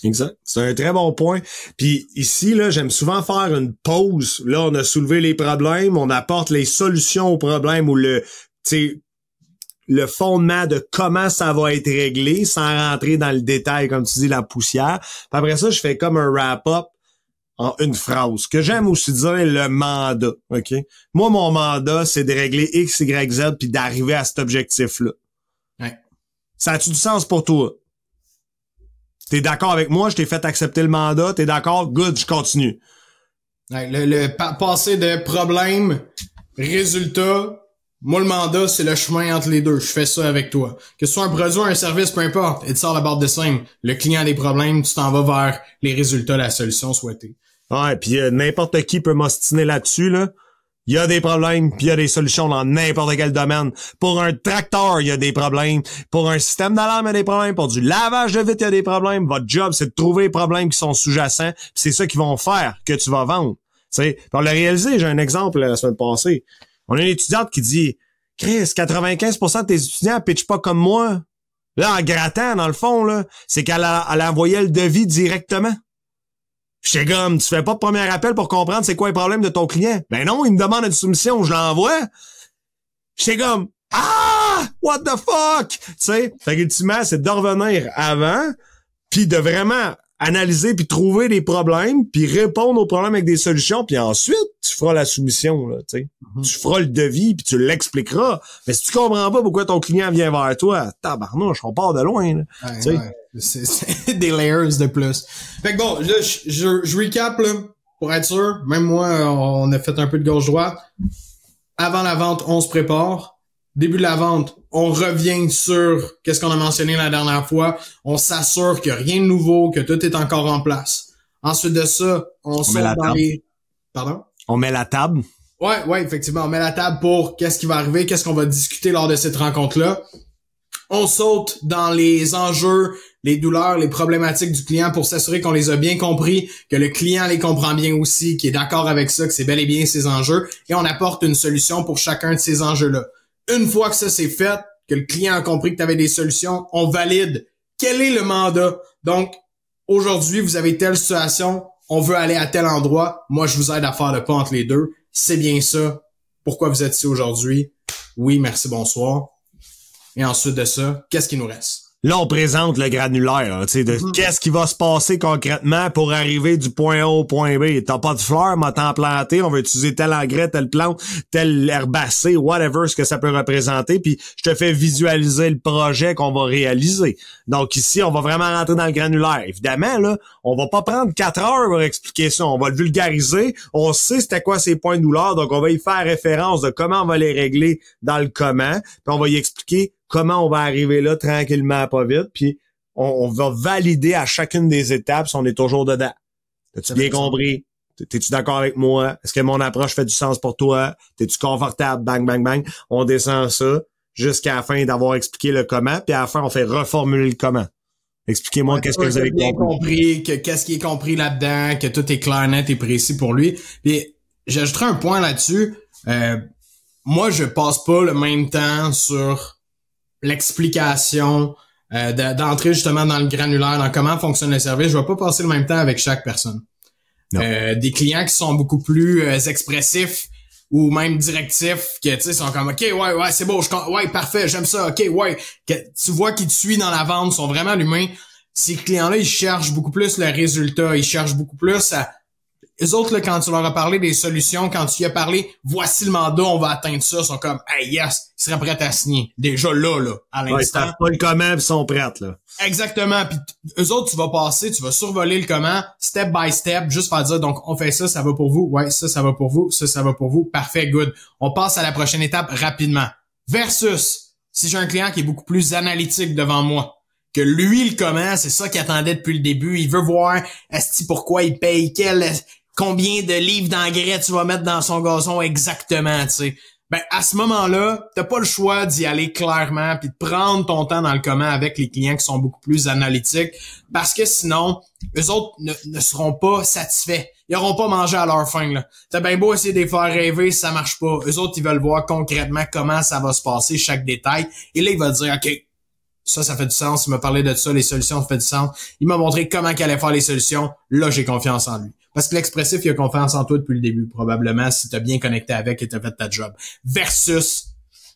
Exact. C'est un très bon point. Puis ici, là, j'aime souvent faire une pause. Là, on a soulevé les problèmes, on apporte les solutions aux problèmes ou le fondement de comment ça va être réglé sans rentrer dans le détail, comme tu dis, la poussière. Puis après ça, je fais comme un wrap-up en une phrase. Que j'aime aussi dire le mandat, OK? Moi, mon mandat, c'est de régler X, Y, Z puis d'arriver à cet objectif-là. Ouais. Ça a-tu du sens pour toi? T'es d'accord avec moi? Je t'ai fait accepter le mandat. T'es d'accord? Good, je continue. Ouais, passer de problème, résultat, moi, le mandat, c'est le chemin entre les deux. Je fais ça avec toi. Que ce soit un produit ou un service, peu importe. It's all about the same. Le client a des problèmes, tu t'en vas vers les résultats, la solution souhaitée. Ouais, puis n'importe qui peut m'ostiner là-dessus, là. Il y a des problèmes, puis il y a des solutions dans n'importe quel domaine. Pour un tracteur, il y a des problèmes. Pour un système d'alarme, il y a des problèmes. Pour du lavage de vitres, il y a des problèmes. Votre job, c'est de trouver les problèmes qui sont sous-jacents. Puis c'est ça qui vont faire que tu vas vendre. T'sais, pour le réaliser, j'ai un exemple la semaine passée. On a une étudiante qui dit « Chris, 95% de tes étudiants pitchent pas comme moi. » Là, en grattant, dans le fond, là, c'est qu'elle envoyait le devis directement. J'étais comme, tu fais pas de premier appel pour comprendre c'est quoi le problème de ton client. Ben non, il me demande une soumission, je l'envoie. J'étais comme, what the fuck? Tu sais, fait qu'ultimement, c'est de revenir avant, puis de vraiment analyser puis trouver des problèmes, puis répondre aux problèmes avec des solutions, puis ensuite, tu feras la soumission, là, tu sais. Tu feras le devis, puis tu l'expliqueras. Mais si tu comprends pas pourquoi ton client vient vers toi, tabarnouche, on part de loin, là. Ouais, ouais. C'est des layers de plus. Fait que bon, là, je recap, là, pour être sûr. Même moi, on a fait un peu de gauche-droite. Avant la vente, on se prépare. Début de la vente, on revient sur qu'est-ce qu'on a mentionné la dernière fois. On s'assure qu'il n'y a rien de nouveau, que tout est encore en place. Ensuite de ça, on saute dans les... Pardon? On met la table. Ouais, effectivement. On met la table pour qu'est-ce qui va arriver, qu'est-ce qu'on va discuter lors de cette rencontre-là. On saute dans les enjeux, les douleurs, les problématiques du client pour s'assurer qu'on les a bien compris, que le client les comprend bien aussi, qu'il est d'accord avec ça, que c'est bel et bien ses enjeux, et on apporte une solution pour chacun de ces enjeux-là. Une fois que ça c'est fait, que le client a compris que tu avais des solutions, on valide. Quel est le mandat? Donc, aujourd'hui, vous avez telle situation, on veut aller à tel endroit, moi je vous aide à faire le pas entre les deux. C'est bien ça. Pourquoi vous êtes ici aujourd'hui? Oui, merci, bonsoir. Et ensuite de ça, qu'est-ce qui nous reste? Là, on présente le granulaire, tu sais, de qu'est-ce qui va se passer concrètement pour arriver du point A au point B. T'as pas de fleurs, mais t'en planté, on va utiliser tel engrais, telle plante, telle herbacée, whatever, ce que ça peut représenter, puis je te fais visualiser le projet qu'on va réaliser. Donc ici, on va vraiment rentrer dans le granulaire. Évidemment, là, on va pas prendre 4 heures pour expliquer ça, on va le vulgariser, on sait c'était quoi ces points de douleur, donc on va y faire référence de comment on va les régler dans le comment, puis on va y expliquer comment on va arriver là tranquillement, pas vite, puis on va valider à chacune des étapes si on est toujours dedans. T'as-tu bien compris? T'es-tu d'accord avec moi? Est-ce que mon approche fait du sens pour toi? T'es-tu confortable? Bang, bang, bang. On descend ça jusqu'à la fin d'avoir expliqué le comment, puis à la fin, on fait reformuler le comment. Expliquez-moi qu'est-ce que vous avez compris, qu'est-ce qui est compris là-dedans, que tout est clair, net et précis pour lui. Puis j'ajouterai un point là-dessus. Moi, je passe pas le même temps sur l'explication d'entrer justement dans le granulaire, dans comment fonctionne le service. Je vais pas passer le même temps avec chaque personne. Des clients qui sont beaucoup plus expressifs ou même directifs, que tu sais sont comme OK, ouais, c'est beau, ouais, parfait, j'aime ça, OK, ouais, que tu vois qu'ils te suivent dans la vente, sont vraiment l'humain. Ces clients-là, ils cherchent beaucoup plus le résultat, ils cherchent beaucoup plus à eux autres, là, quand tu leur as parlé des solutions, quand tu y as parlé, voici le mandat, on va atteindre ça, ils sont comme, hey, yes, ils seraient prêts à signer. Déjà là, à l'instant. Ouais, ils savent pas le comment, ils sont prêts, là. Exactement. Puis eux autres, tu vas survoler le comment, step by step, juste faire dire, donc, on fait ça, ça va pour vous. Ouais, ça va pour vous. Ça va pour vous. Parfait, good. On passe à la prochaine étape rapidement. Versus, si j'ai un client qui est beaucoup plus analytique devant moi, que lui, le comment, c'est ça qu'il attendait depuis le début. Il veut voir, pourquoi il paye, combien de livres d'engrais tu vas mettre dans son gazon exactement, tu sais. Ben, à ce moment-là, t'as pas le choix d'y aller clairement puis de prendre ton temps dans le comment avec les clients qui sont beaucoup plus analytiques parce que sinon, eux autres ne seront pas satisfaits. Ils auront pas mangé à leur faim, là. T'as bien beau essayer de les faire rêver, ça marche pas. Eux autres, ils veulent voir concrètement comment ça va se passer, chaque détail. Et là, il va dire, OK, ça fait du sens. Il m'a parlé de ça, les solutions, ça fait du sens. Il m'a montré comment il allait faire les solutions. Là, j'ai confiance en lui. Parce que l'expressif, il a confiance en toi depuis le début, probablement, si t'as bien connecté avec et t'as fait ta job. Versus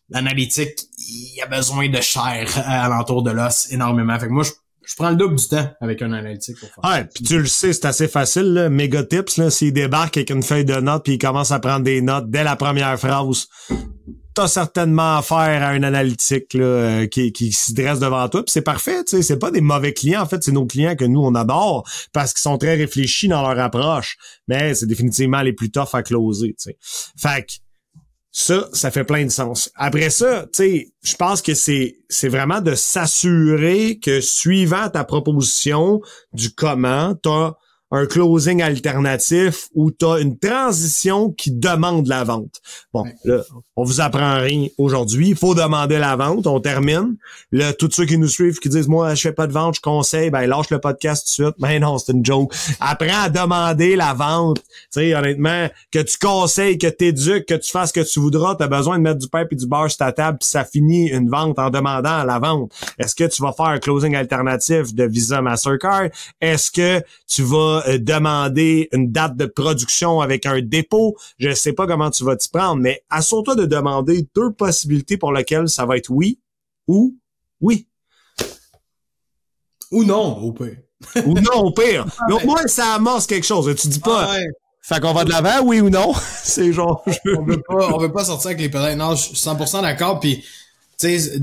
l'analytique, il a besoin de chair à l'entour de l'os énormément. Fait que moi, je prends le double du temps avec un analytique pour faire ça. Puis tu le sais, c'est assez facile, là. Méga tips, là. S'il débarque avec une feuille de notes puis il commence à prendre des notes dès la première phrase, t'as certainement affaire à un analytique là, qui se dresse devant toi, puis c'est parfait, tu sais, c'est pas des mauvais clients, en fait, c'est nos clients que nous on adore parce qu'ils sont très réfléchis dans leur approche, mais c'est définitivement les plus tough à closer, tu sais. Fait que ça fait plein de sens. Après ça, tu sais, je pense que c'est vraiment de s'assurer que suivant ta proposition du comment, t'as un closing alternatif où tu as une transition qui demande la vente. Bon, là, on vous apprend rien aujourd'hui. Il faut demander la vente. On termine. Là, tous ceux qui nous suivent, qui disent, moi, je fais pas de vente, je conseille, ben, lâche le podcast tout de suite. Ben non, c'est une joke. Apprends à demander la vente. Tu sais, honnêtement, que tu conseilles, que t'éduques, que tu fasses ce que tu voudras, t'as besoin de mettre du pain et du beurre sur ta table puis ça finit une vente en demandant la vente. Est-ce que tu vas faire un closing alternatif de Visa Mastercard? Est-ce que tu vas demander une date de production avec un dépôt? Je sais pas comment tu vas t'y prendre, mais assure-toi de demander 2 possibilités pour lesquelles ça va être oui ou oui. Ou non, au pire. Ou non, au pire. Mais au moins, ça amorce quelque chose. Tu dis pas, fait qu'on va de l'avant, oui ou non? C'est genre... on veut pas sortir avec les pédales. Non, je suis 100% d'accord. Puis, tu sais,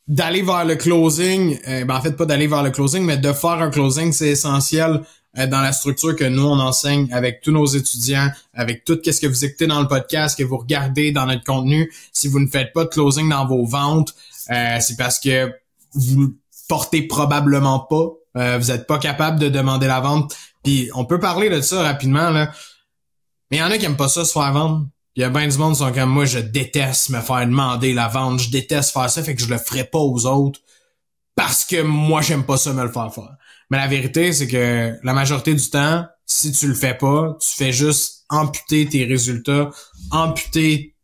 d'aller vers le closing, en fait, pas d'aller vers le closing, mais de faire un closing, c'est essentiel dans la structure que nous, on enseigne avec tous nos étudiants, avec tout ce que vous écoutez dans le podcast, que vous regardez dans notre contenu. Si vous ne faites pas de closing dans vos ventes, c'est parce que vous portez probablement pas. Vous êtes pas capable de demander la vente. Puis on peut parler de ça rapidement, là. Mais il y en a qui aiment pas ça, se faire vendre. Il y a bien du monde qui sont comme moi, je déteste me faire demander la vente, je déteste faire ça, fait que je le ferai pas aux autres parce que moi, j'aime pas ça me le faire faire. Mais la vérité, c'est que la majorité du temps, si tu le fais pas, tu fais juste amputer tes résultats, amputer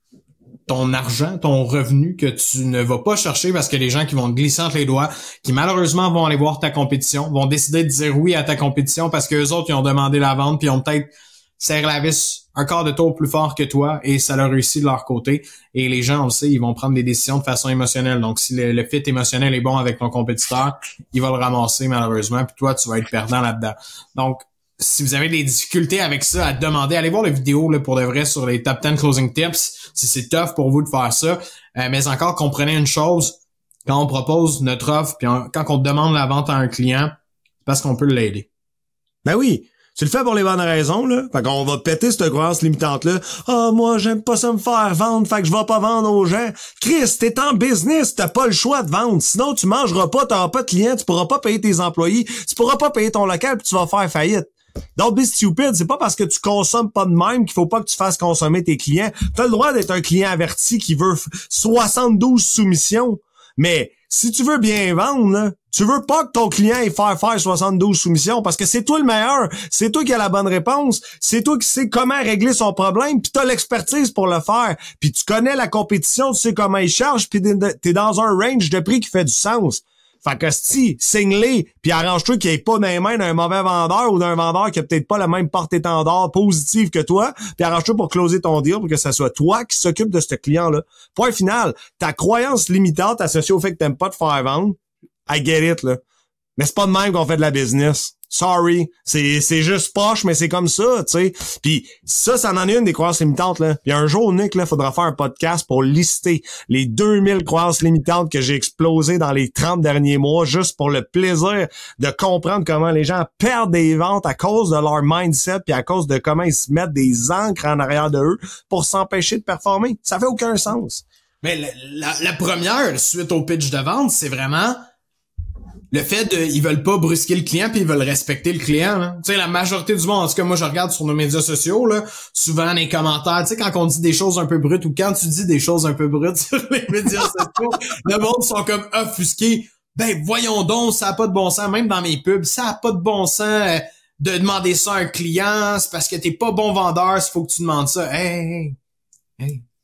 ton argent, ton revenu que tu ne vas pas chercher parce que les gens qui vont te glisser entre les doigts, qui malheureusement vont aller voir ta compétition, vont décider de dire oui à ta compétition parce que eux autres, ils ont demandé la vente puis ils ont peut-être serré la vis un quart de tour plus fort que toi et ça leur réussit de leur côté. Et les gens, on le sait, ils vont prendre des décisions de façon émotionnelle. Donc, si le fit émotionnel est bon avec ton compétiteur, il va le ramasser malheureusement puis toi, tu vas être perdant là-dedans. Donc, si vous avez des difficultés avec ça, à demander, allez voir la vidéo là, pour de vrai sur les top 10 closing tips, si c'est tough pour vous de faire ça. Mais encore, comprenez une chose, quand on propose notre offre, puis quand on demande la vente à un client, c'est parce qu'on peut l'aider. Ben oui, tu le fais pour les bonnes raisons, là. Fait qu'on va péter cette croyance limitante-là. Ah, moi, j'aime pas ça me faire vendre, fait que je vais pas vendre aux gens. Chris, t'es en business, t'as pas le choix de vendre. Sinon, tu mangeras pas, t'auras pas de clients, tu pourras pas payer tes employés, tu pourras pas payer ton local, puis tu vas faire faillite. Don't be stupid, c'est pas parce que tu consommes pas de même qu'il faut pas que tu fasses consommer tes clients. T'as le droit d'être un client averti qui veut 72 soumissions, mais si tu veux bien vendre, là, tu veux pas que ton client ait faire 72 soumissions parce que c'est toi le meilleur, c'est toi qui as la bonne réponse, c'est toi qui sais comment régler son problème, puis t'as l'expertise pour le faire, puis tu connais la compétition, tu sais comment il charge, puis t'es dans un range de prix qui fait du sens. Fait que si, signe-les, puis arrange-toi qu'il n'y ait pas dans les mains d'un mauvais vendeur ou d'un vendeur qui a peut-être pas la même porte-étendard positive que toi, puis arrange-toi pour closer ton deal pour que ça soit toi qui s'occupe de ce client-là. Point final, ta croyance limitante associée au fait que t'aimes pas te faire vendre, I get it, là. Mais c'est pas de même qu'on fait de la business. Sorry, c'est juste poche, mais c'est comme ça, tu sais. Puis ça en est une des croyances limitantes, là. Puis un jour, Nick, là, faudra faire un podcast pour lister les 2000 croyances limitantes que j'ai explosées dans les 30 derniers mois, juste pour le plaisir de comprendre comment les gens perdent des ventes à cause de leur mindset puis à cause de comment ils se mettent des encres en arrière de eux pour s'empêcher de performer. Ça fait aucun sens. Mais la première, suite au pitch de vente, c'est vraiment le fait ils veulent pas brusquer le client puis ils veulent respecter le client, là. Tu sais, la majorité du monde, en tout cas, moi, je regarde sur nos médias sociaux, là, souvent dans les commentaires, tu sais, quand on dit des choses un peu brutes ou quand tu dis des choses un peu brutes sur les médias sociaux, le monde sont comme offusqués. Ben, voyons donc, ça a pas de bon sens, même dans mes pubs, ça a pas de bon sens de demander ça à un client, c'est parce que t'es pas bon vendeur, il faut que tu demandes ça. Hey,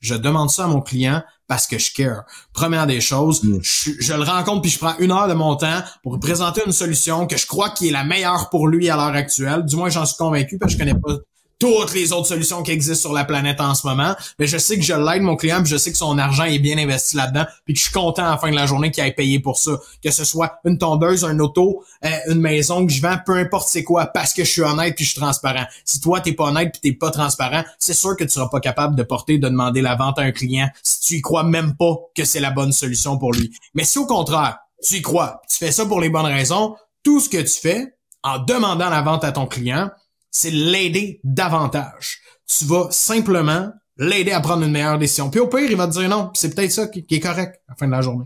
je demande ça à mon client parce que je care. Première des choses, je le rencontre puis je prends 1 heure de mon temps pour lui présenter une solution que je crois qui est la meilleure pour lui à l'heure actuelle. Du moins, j'en suis convaincu parce que je connais pas toutes les autres solutions qui existent sur la planète en ce moment. Mais je sais que je l'aide, mon client, puis je sais que son argent est bien investi là-dedans, puis que je suis content à la fin de la journée qu'il ait payé pour ça. Que ce soit une tondeuse, un auto, une maison que je vends, peu importe c'est quoi, parce que je suis honnête puis je suis transparent. Si toi, t'es pas honnête puis t'es pas transparent, c'est sûr que tu seras pas capable de demander la vente à un client si tu y crois même pas que c'est la bonne solution pour lui. Mais si au contraire, tu y crois, tu fais ça pour les bonnes raisons, tout ce que tu fais en demandant la vente à ton client, c'est l'aider davantage. Tu vas simplement l'aider à prendre une meilleure décision. Puis au pire, il va te dire non. Puis c'est peut-être ça qui est correct à la fin de la journée.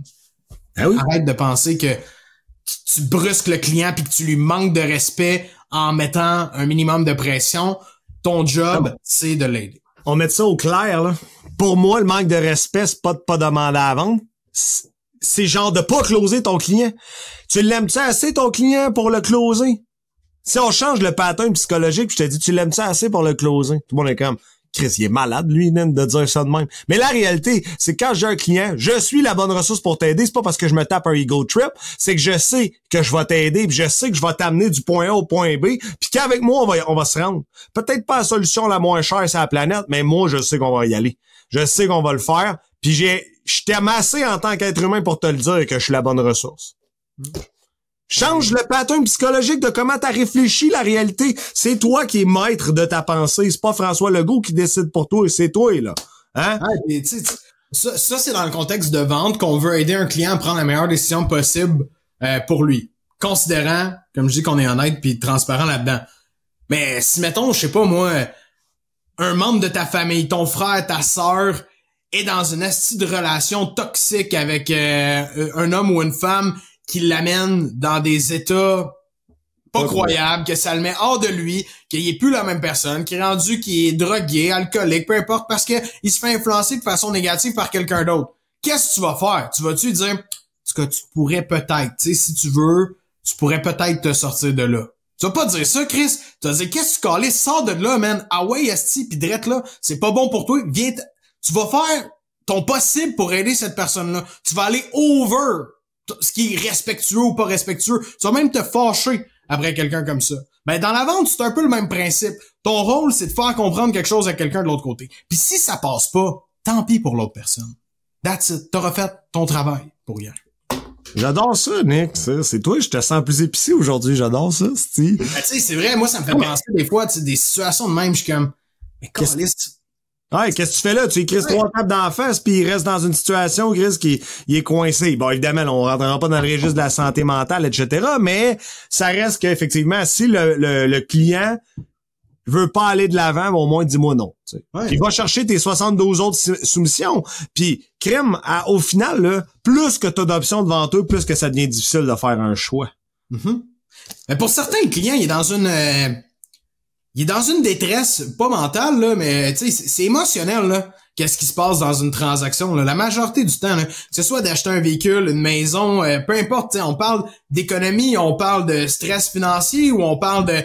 Ah oui? Arrête de penser que tu brusques le client puis que tu lui manques de respect en mettant un minimum de pression. Ton job, c'est de l'aider. On met ça au clair, là. Pour moi, le manque de respect, c'est pas de pas demander à vendre. C'est genre de pas closer ton client. Tu l'aimes-tu assez, ton client, pour le closer? Si on change le pattern psychologique, puis je te dis, tu l'aimes-tu assez pour le closer? Tout le monde est comme, Chris, il est malade, lui, même, de dire ça de même. Mais la réalité, c'est que quand j'ai un client, je suis la bonne ressource pour t'aider. C'est pas parce que je me tape un ego trip, c'est que je sais que je vais t'aider, puis je sais que je vais t'amener du point A au point B, puis qu'avec moi, on va se rendre. Peut-être pas la solution la moins chère sur la planète, mais moi, je sais qu'on va y aller. Je sais qu'on va le faire, puis je t'aime assez en tant qu'être humain pour te le dire que je suis la bonne ressource. Change le pattern psychologique de comment t'as réfléchi la réalité. C'est toi qui es maître de ta pensée. C'est pas François Legault qui décide pour toi, c'est toi, là. Hein? Ouais, ça, c'est dans le contexte de vente qu'on veut aider un client à prendre la meilleure décision possible pour lui. Considérant, comme je dis, qu'on est honnête puis transparent là-dedans. Mais si, mettons, je sais pas moi, un membre de ta famille, ton frère, ta sœur, est dans une astuce de relation toxique avec un homme ou une femme qui l'amène dans des états pas croyables, que ça le met hors de lui, qu'il est plus la même personne, qu'il est rendu, qu'il est drogué, alcoolique, peu importe, parce que il se fait influencer de façon négative par quelqu'un d'autre. Qu'est-ce que tu vas faire? Tu vas-tu dire, ce que tu pourrais peut-être, tu sais, si tu veux, tu pourrais peut-être te sortir de là. Tu vas pas dire ça, Chris. Tu vas dire, qu'est-ce que tu calais? Sors de là, man. Ah ouais, esti, pis drette là. C'est pas bon pour toi. Viens, tu vas faire ton possible pour aider cette personne-là. Tu vas aller over ce qui est respectueux ou pas respectueux. Tu vas même te fâcher après quelqu'un comme ça. Ben, dans la vente, c'est un peu le même principe. Ton rôle, c'est de faire comprendre quelque chose à quelqu'un de l'autre côté. Puis si ça passe pas, tant pis pour l'autre personne. That's it. T'auras fait ton travail pour hier. J'adore ça, Nick. C'est toi, je te sens plus épicé aujourd'hui. J'adore ça, Steve. Ben, tu sais, c'est vrai, moi, ça me fait penser des fois, tu sais, des situations de même, je suis comme, mais câlisse. Ouais, qu'est-ce que tu fais là? Tu écris 3 tapes d'en face, puis il reste dans une situation, Chris, il est coincé. Bon, évidemment, on rentrera pas dans le registre de la santé mentale, etc., mais ça reste qu'effectivement, si le client veut pas aller de l'avant, au moins dis-moi non. Ouais. Il va chercher tes 72 autres soumissions. Puis, crime, au final, là, plus que t'as d'options devant eux, plus que ça devient difficile de faire un choix. Mm-hmm. Mais pour certains, le client, il est dans une détresse, pas mentale, là, mais tu sais, c'est émotionnel, là. Qu'est-ce qui se passe dans une transaction, là. La majorité du temps, là, que ce soit d'acheter un véhicule, une maison, peu importe, on parle d'économie, on parle de stress financier ou on parle de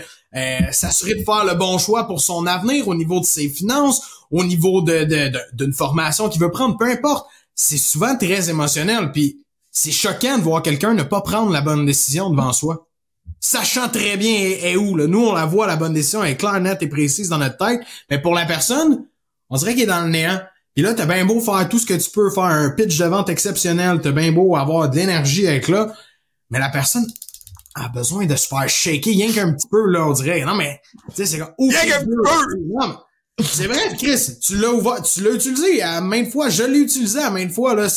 s'assurer de faire le bon choix pour son avenir au niveau de ses finances, au niveau d'une formation qu'il veut prendre, peu importe. C'est souvent très émotionnel, puis c'est choquant de voir quelqu'un ne pas prendre la bonne décision devant soi. Sachant très bien est où, là. Nous, on la voit, la bonne décision, elle est claire, nette et précise dans notre tête. Mais pour la personne, on dirait qu'il est dans le néant. Puis là, t'as bien beau faire tout ce que tu peux, faire un pitch de vente exceptionnel, t'as bien beau avoir de l'énergie avec là, mais la personne, a besoin de se faire shaker rien qu'un petit peu, là, on dirait. Non, mais, tu sais, c'est comme, rien qu'un petit peu! Non, mais, c'est vrai, Chris, tu l'as utilisé à maintes fois, je l'ai utilisé à maintes fois, là,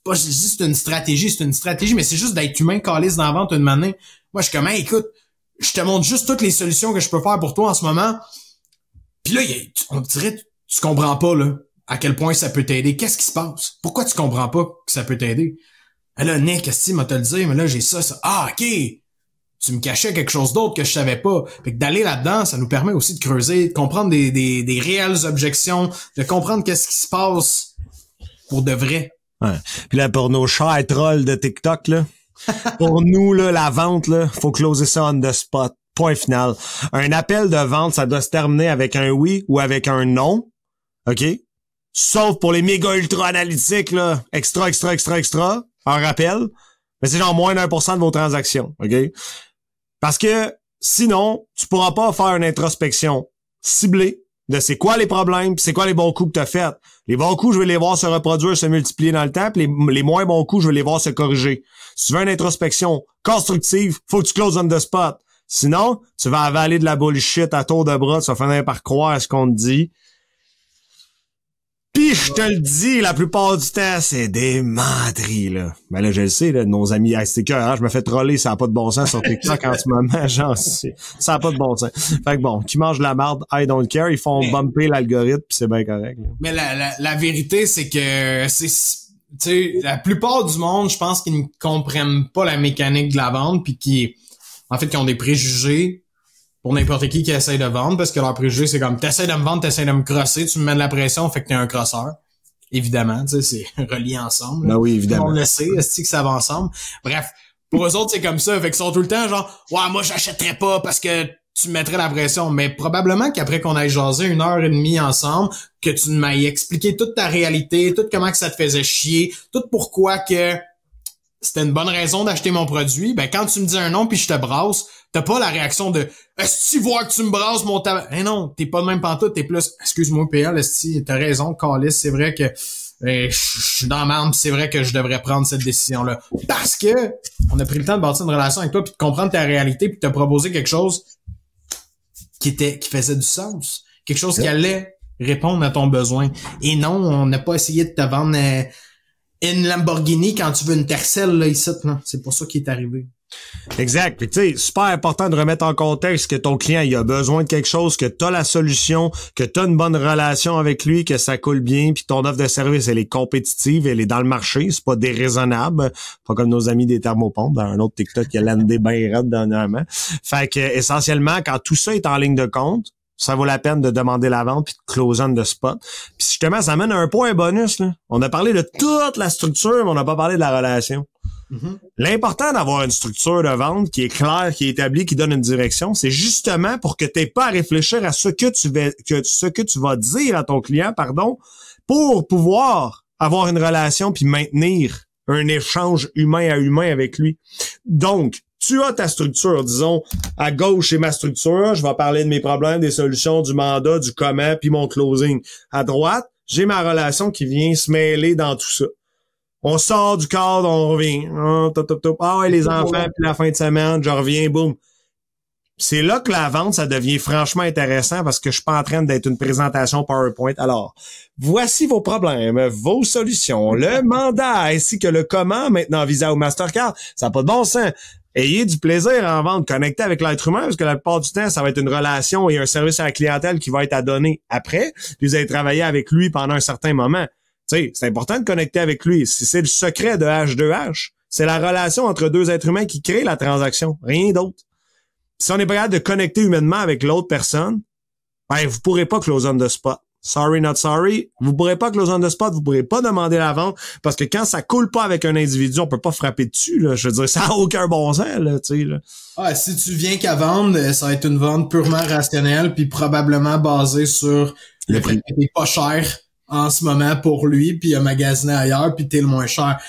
pas, je dis c'est une stratégie, mais c'est juste d'être humain, calice dans la vente une manée. Moi, je suis comme, hey, écoute, je te montre juste toutes les solutions que je peux faire pour toi en ce moment. Puis là, on dirait, tu comprends pas, là, à quel point ça peut t'aider. Qu'est-ce qui se passe? Pourquoi tu comprends pas que ça peut t'aider? Là, Nick, qu'est-ce que m'a te le dire, mais là, j'ai ça. Ah, ok. Tu me cachais quelque chose d'autre que je savais pas. Fait que d'aller là-dedans, ça nous permet aussi de creuser, de comprendre des réelles objections, de comprendre qu'est-ce qui se passe pour de vrai. Ouais. Puis là, pour nos chers trolls de TikTok, là, pour nous, là, la vente, là, faut closer ça on the spot. Point final. Un appel de vente, ça doit se terminer avec un oui ou avec un non. OK? Sauf pour les méga ultra analytiques, là. Extra. En rappel. Mais c'est genre moins d'1% de vos transactions. OK? Parce que sinon, tu pourras pas faire une introspection ciblée de c'est quoi les problèmes pis c'est quoi les bons coups que t'as fait. Les bons coups, je vais les voir se reproduire, se multiplier dans le temps, pis les moins bons coups, je vais les voir se corriger. Si tu veux une introspection constructive, faut que tu closes on the spot. Sinon, tu vas avaler de la bullshit à tour de bras, tu vas finir par croire à ce qu'on te dit. Pis je te le dis, la plupart du temps, c'est des menteries, là. Ben là, je le sais, là, nos amis STK, hein, je me fais troller, ça a pas de bon sens sur TikTok en ce moment, genre, ça a pas de bon sens. Fait que bon, qui mange de la marde, I don't care, ils font bumper l'algorithme, pis c'est bien correct, là. Mais la vérité, c'est que tu sais, la plupart du monde, je pense qu'ils ne comprennent pas la mécanique de la vente, puis qui ont des préjugés pour n'importe qui essaie de vendre, parce que leur préjugé, c'est comme, t'essaies de me vendre, t'essaies de me crosser, tu me mets de la pression, fait que t'es un crosseur. Évidemment, tu sais, c'est relié ensemble. Ben oui, évidemment. On le sait, est-ce que ça va ensemble? Bref, pour eux autres, c'est comme ça, fait qu'ils sont tout le temps genre, ouais, moi, j'achèterais pas parce que tu me mettrais la pression. Mais probablement qu'après qu'on aille jaser 1h30 ensemble, que tu m'ailles expliqué toute ta réalité, tout comment que ça te faisait chier, tout pourquoi que c'était une bonne raison d'acheter mon produit, ben quand tu me dis un non puis je te brasse, t'as pas la réaction de est-ce que tu vois que tu me brasses mon tabac? Eh non, t'es pas de même pantoute, t'es plus excuse-moi PL, est-ce que t'as raison, Calice, c'est vrai que je suis dans ma âme, c'est vrai que je devrais prendre cette décision-là. Parce que on a pris le temps de bâtir une relation avec toi puis de comprendre ta réalité puis de te proposer quelque chose qui faisait du sens, quelque chose qui allait répondre à ton besoin. Et non, on n'a pas essayé de te vendre une Lamborghini quand tu veux une Tercel, là, ici, là. C'est pour ça qu'il est arrivé. Exact. Puis tu sais, super important de remettre en contexte que ton client, il a besoin de quelque chose, que t'as la solution, que t'as une bonne relation avec lui, que ça coule bien, puis ton offre de service, elle est compétitive, elle est dans le marché, c'est pas déraisonnable, pas comme nos amis des thermopompes dans un autre TikTok qui a landé bien raide dernièrement. Fait que essentiellement, quand tout ça est en ligne de compte, ça vaut la peine de demander la vente puis de close on the spot. Puis justement, ça amène à un point bonus, là. On a parlé de toute la structure, mais on n'a pas parlé de la relation. Mm-hmm. L'important d'avoir une structure de vente qui est claire, qui est établie, qui donne une direction, c'est justement pour que tu aies pas à réfléchir à ce que tu vas dire à ton client, pour pouvoir avoir une relation puis maintenir un échange humain à humain avec lui. Donc, tu as ta structure, disons, à gauche, c'est ma structure, je vais parler de mes problèmes, des solutions, du mandat, du comment, puis mon closing. À droite, j'ai ma relation qui vient se mêler dans tout ça. On sort du cadre, on revient. Ah ouais, les enfants, puis la fin de semaine, je reviens, boum. C'est là que la vente, ça devient franchement intéressant parce que je suis pas en train d'être une présentation PowerPoint. Alors, voici vos problèmes, vos solutions, le mandat ainsi que le comment maintenant Visa ou Mastercard. Ça n'a pas de bon sens. Ayez du plaisir en vente, connectez avec l'être humain parce que la plupart du temps, ça va être une relation et un service à la clientèle qui va être à donner après. Puis vous allez travailler avec lui pendant un certain moment. Tu sais, c'est important de connecter avec lui. C'est le secret de H2H. C'est la relation entre deux êtres humains qui crée la transaction. Rien d'autre. Si on est pas capable de connecter humainement avec l'autre personne, ben, vous pourrez pas close on the spot. Sorry, not sorry. Vous pourrez pas close on the spot, vous pourrez pas demander la vente, parce que quand ça coule pas avec un individu, on peut pas frapper dessus, là. Je veux dire, ça a aucun bon sens, là, tu sais, là. Ah, si tu viens qu'à vendre, ça va être une vente purement rationnelle, puis probablement basée sur le fait que t'es pas cher en ce moment pour lui, puis il a magasiné ailleurs, puis t'es le moins cher.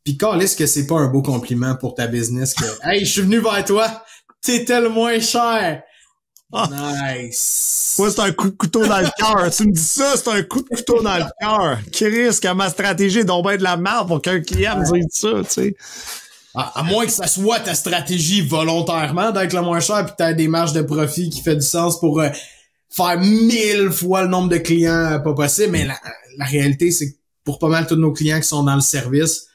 Puis calisse que c'est pas un beau compliment pour ta business que « Hey, je suis venu vers toi! » T'étais le moins cher. Ah. Nice. Moi, c'est un coup de couteau dans le cœur. Tu me dis ça, c'est un coup de couteau dans le cœur. Qui risque à ma stratégie donc ben de la merde pour qu'un client me dise ça, tu sais. À moins que ça soit ta stratégie volontairement d'être le moins cher puis que t'aies des marges de profit qui fait du sens pour faire 1000 fois le nombre de clients pas possible. Mais la réalité, c'est que pour pas mal tous nos clients qui sont dans le service,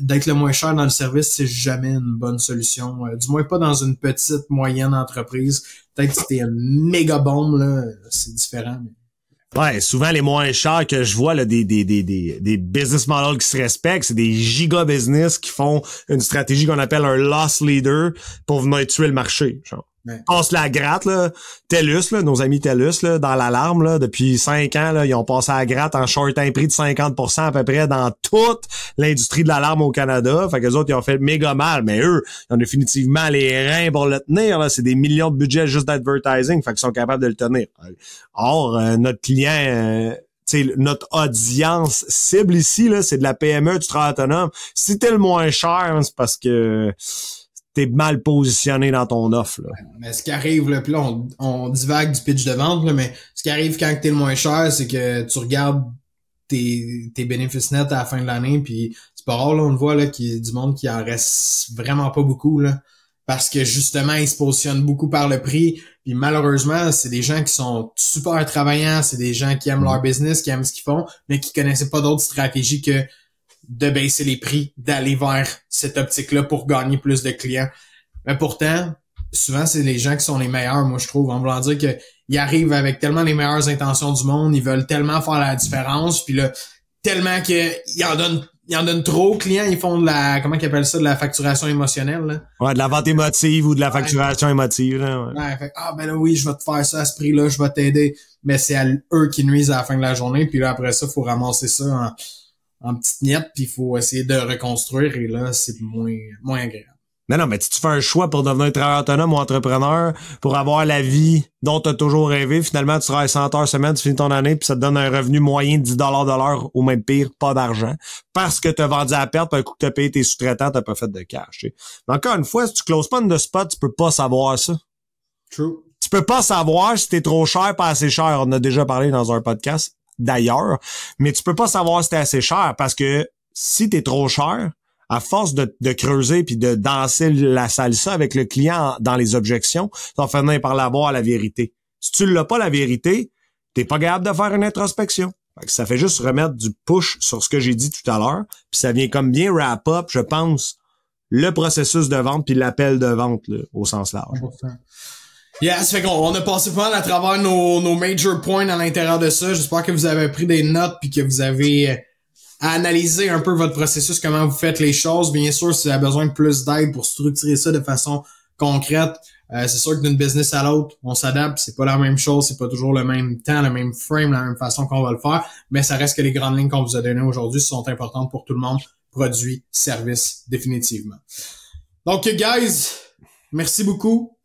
d'être le moins cher dans le service, c'est jamais une bonne solution. Du moins pas dans une petite, moyenne entreprise. Peut-être que t'es une méga bombe, là, c'est différent. Mais... Ouais, souvent les moins chers que je vois là, des business models qui se respectent, c'est des giga business qui font une stratégie qu'on appelle un loss leader pour venir tuer le marché. Genre. Ouais. Passe la gratte, là. TELUS, là, nos amis TELUS, là, dans l'alarme, là, depuis 5 ans, là, ils ont passé la gratte en short un prix de 50% à peu près dans toute l'industrie de l'alarme au Canada. Fait que les autres, ils ont fait méga mal, mais eux, ils ont définitivement les reins pour le tenir, là. C'est des millions de budget juste d'advertising. Fait qu'ils sont capables de le tenir. Or, notre client, tu sais, notre audience cible ici, là, c'est de la PME, du travail autonome. Si t'es le moins cher, c'est parce que t'es mal positionné dans ton offre, là. Mais ce qui arrive, là, puis là, on divague du pitch de vente, là, mais ce qui arrive quand t'es le moins cher, c'est que tu regardes tes bénéfices nets à la fin de l'année, puis c'est pas rare, là, on le voit, là, qu'il y a du monde qui en reste vraiment pas beaucoup, là, parce que justement, ils se positionnent beaucoup par le prix, puis malheureusement, c'est des gens qui sont super travaillants, c'est des gens qui aiment leur business, qui aiment ce qu'ils font, mais qui connaissaient pas d'autres stratégies que de baisser les prix, d'aller vers cette optique-là pour gagner plus de clients. Mais pourtant, souvent, c'est les gens qui sont les meilleurs, moi, je trouve. En voulant dire qu'ils arrivent avec tellement les meilleures intentions du monde, ils veulent tellement faire la différence, puis là, tellement qu'ils en donnent trop aux clients, ils font de la, comment ils appellent ça, de la facturation émotionnelle, là. Ouais, de la vente émotive ou de la facturation émotive, là. Ouais, fait, ben là, oui, je vais te faire ça à ce prix-là, je vais t'aider. Mais c'est à eux qui nuisent à la fin de la journée, puis là, après ça, faut ramasser ça en petites miettes, puis il faut essayer de reconstruire, et là, c'est moins agréable. Non, mais tu fais un choix pour devenir travailleur autonome ou entrepreneur, pour avoir la vie dont tu as toujours rêvé, finalement, tu travailles 100 heures semaine, tu finis ton année, puis ça te donne un revenu moyen de $10 de l'heure, ou même pire, pas d'argent, parce que tu as vendu à perte, puis un coup que tu as payé tes sous-traitants, tu pas fait de cash. Tu sais. Mais encore une fois, si tu closes pas une spot, tu peux pas savoir ça. True. Tu peux pas savoir si t'es trop cher, pas assez cher. On en a déjà parlé dans un podcast d'ailleurs, mais tu peux pas savoir si t'es assez cher, parce que si t'es trop cher, à force de creuser puis de danser la salsa avec le client dans les objections, tu vas finir par l'avoir la vérité. Si tu l'as pas la vérité, t'es pas capable de faire une introspection. Fait que ça fait juste remettre du push sur ce que j'ai dit tout à l'heure, puis ça vient comme bien wrap up, je pense, le processus de vente puis l'appel de vente là, au sens large. 100%. Yeah, ça fait qu'on a passé pas mal à travers nos major points à l'intérieur de ça. J'espère que vous avez pris des notes puis que vous avez analysé un peu votre processus, comment vous faites les choses. Bien sûr, si vous avez besoin de plus d'aide pour structurer ça de façon concrète, c'est sûr que d'une business à l'autre, on s'adapte. C'est pas la même chose, c'est pas toujours le même temps, le même frame, la même façon qu'on va le faire. Mais ça reste que les grandes lignes qu'on vous a données aujourd'hui sont importantes pour tout le monde. Produits, services, définitivement. Donc, guys, merci beaucoup.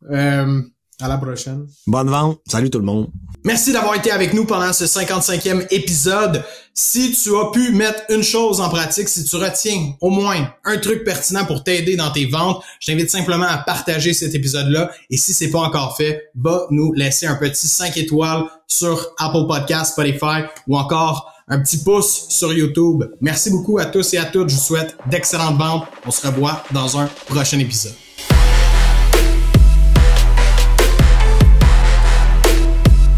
À la prochaine. Bonne vente. Salut tout le monde. Merci d'avoir été avec nous pendant ce 55e épisode. Si tu as pu mettre une chose en pratique, si tu retiens au moins un truc pertinent pour t'aider dans tes ventes, je t'invite simplement à partager cet épisode-là. Et si c'est pas encore fait, va nous laisser un petit 5 étoiles sur Apple Podcasts, Spotify ou encore un petit pouce sur YouTube. Merci beaucoup à tous et à toutes. Je vous souhaite d'excellentes ventes. On se revoit dans un prochain épisode.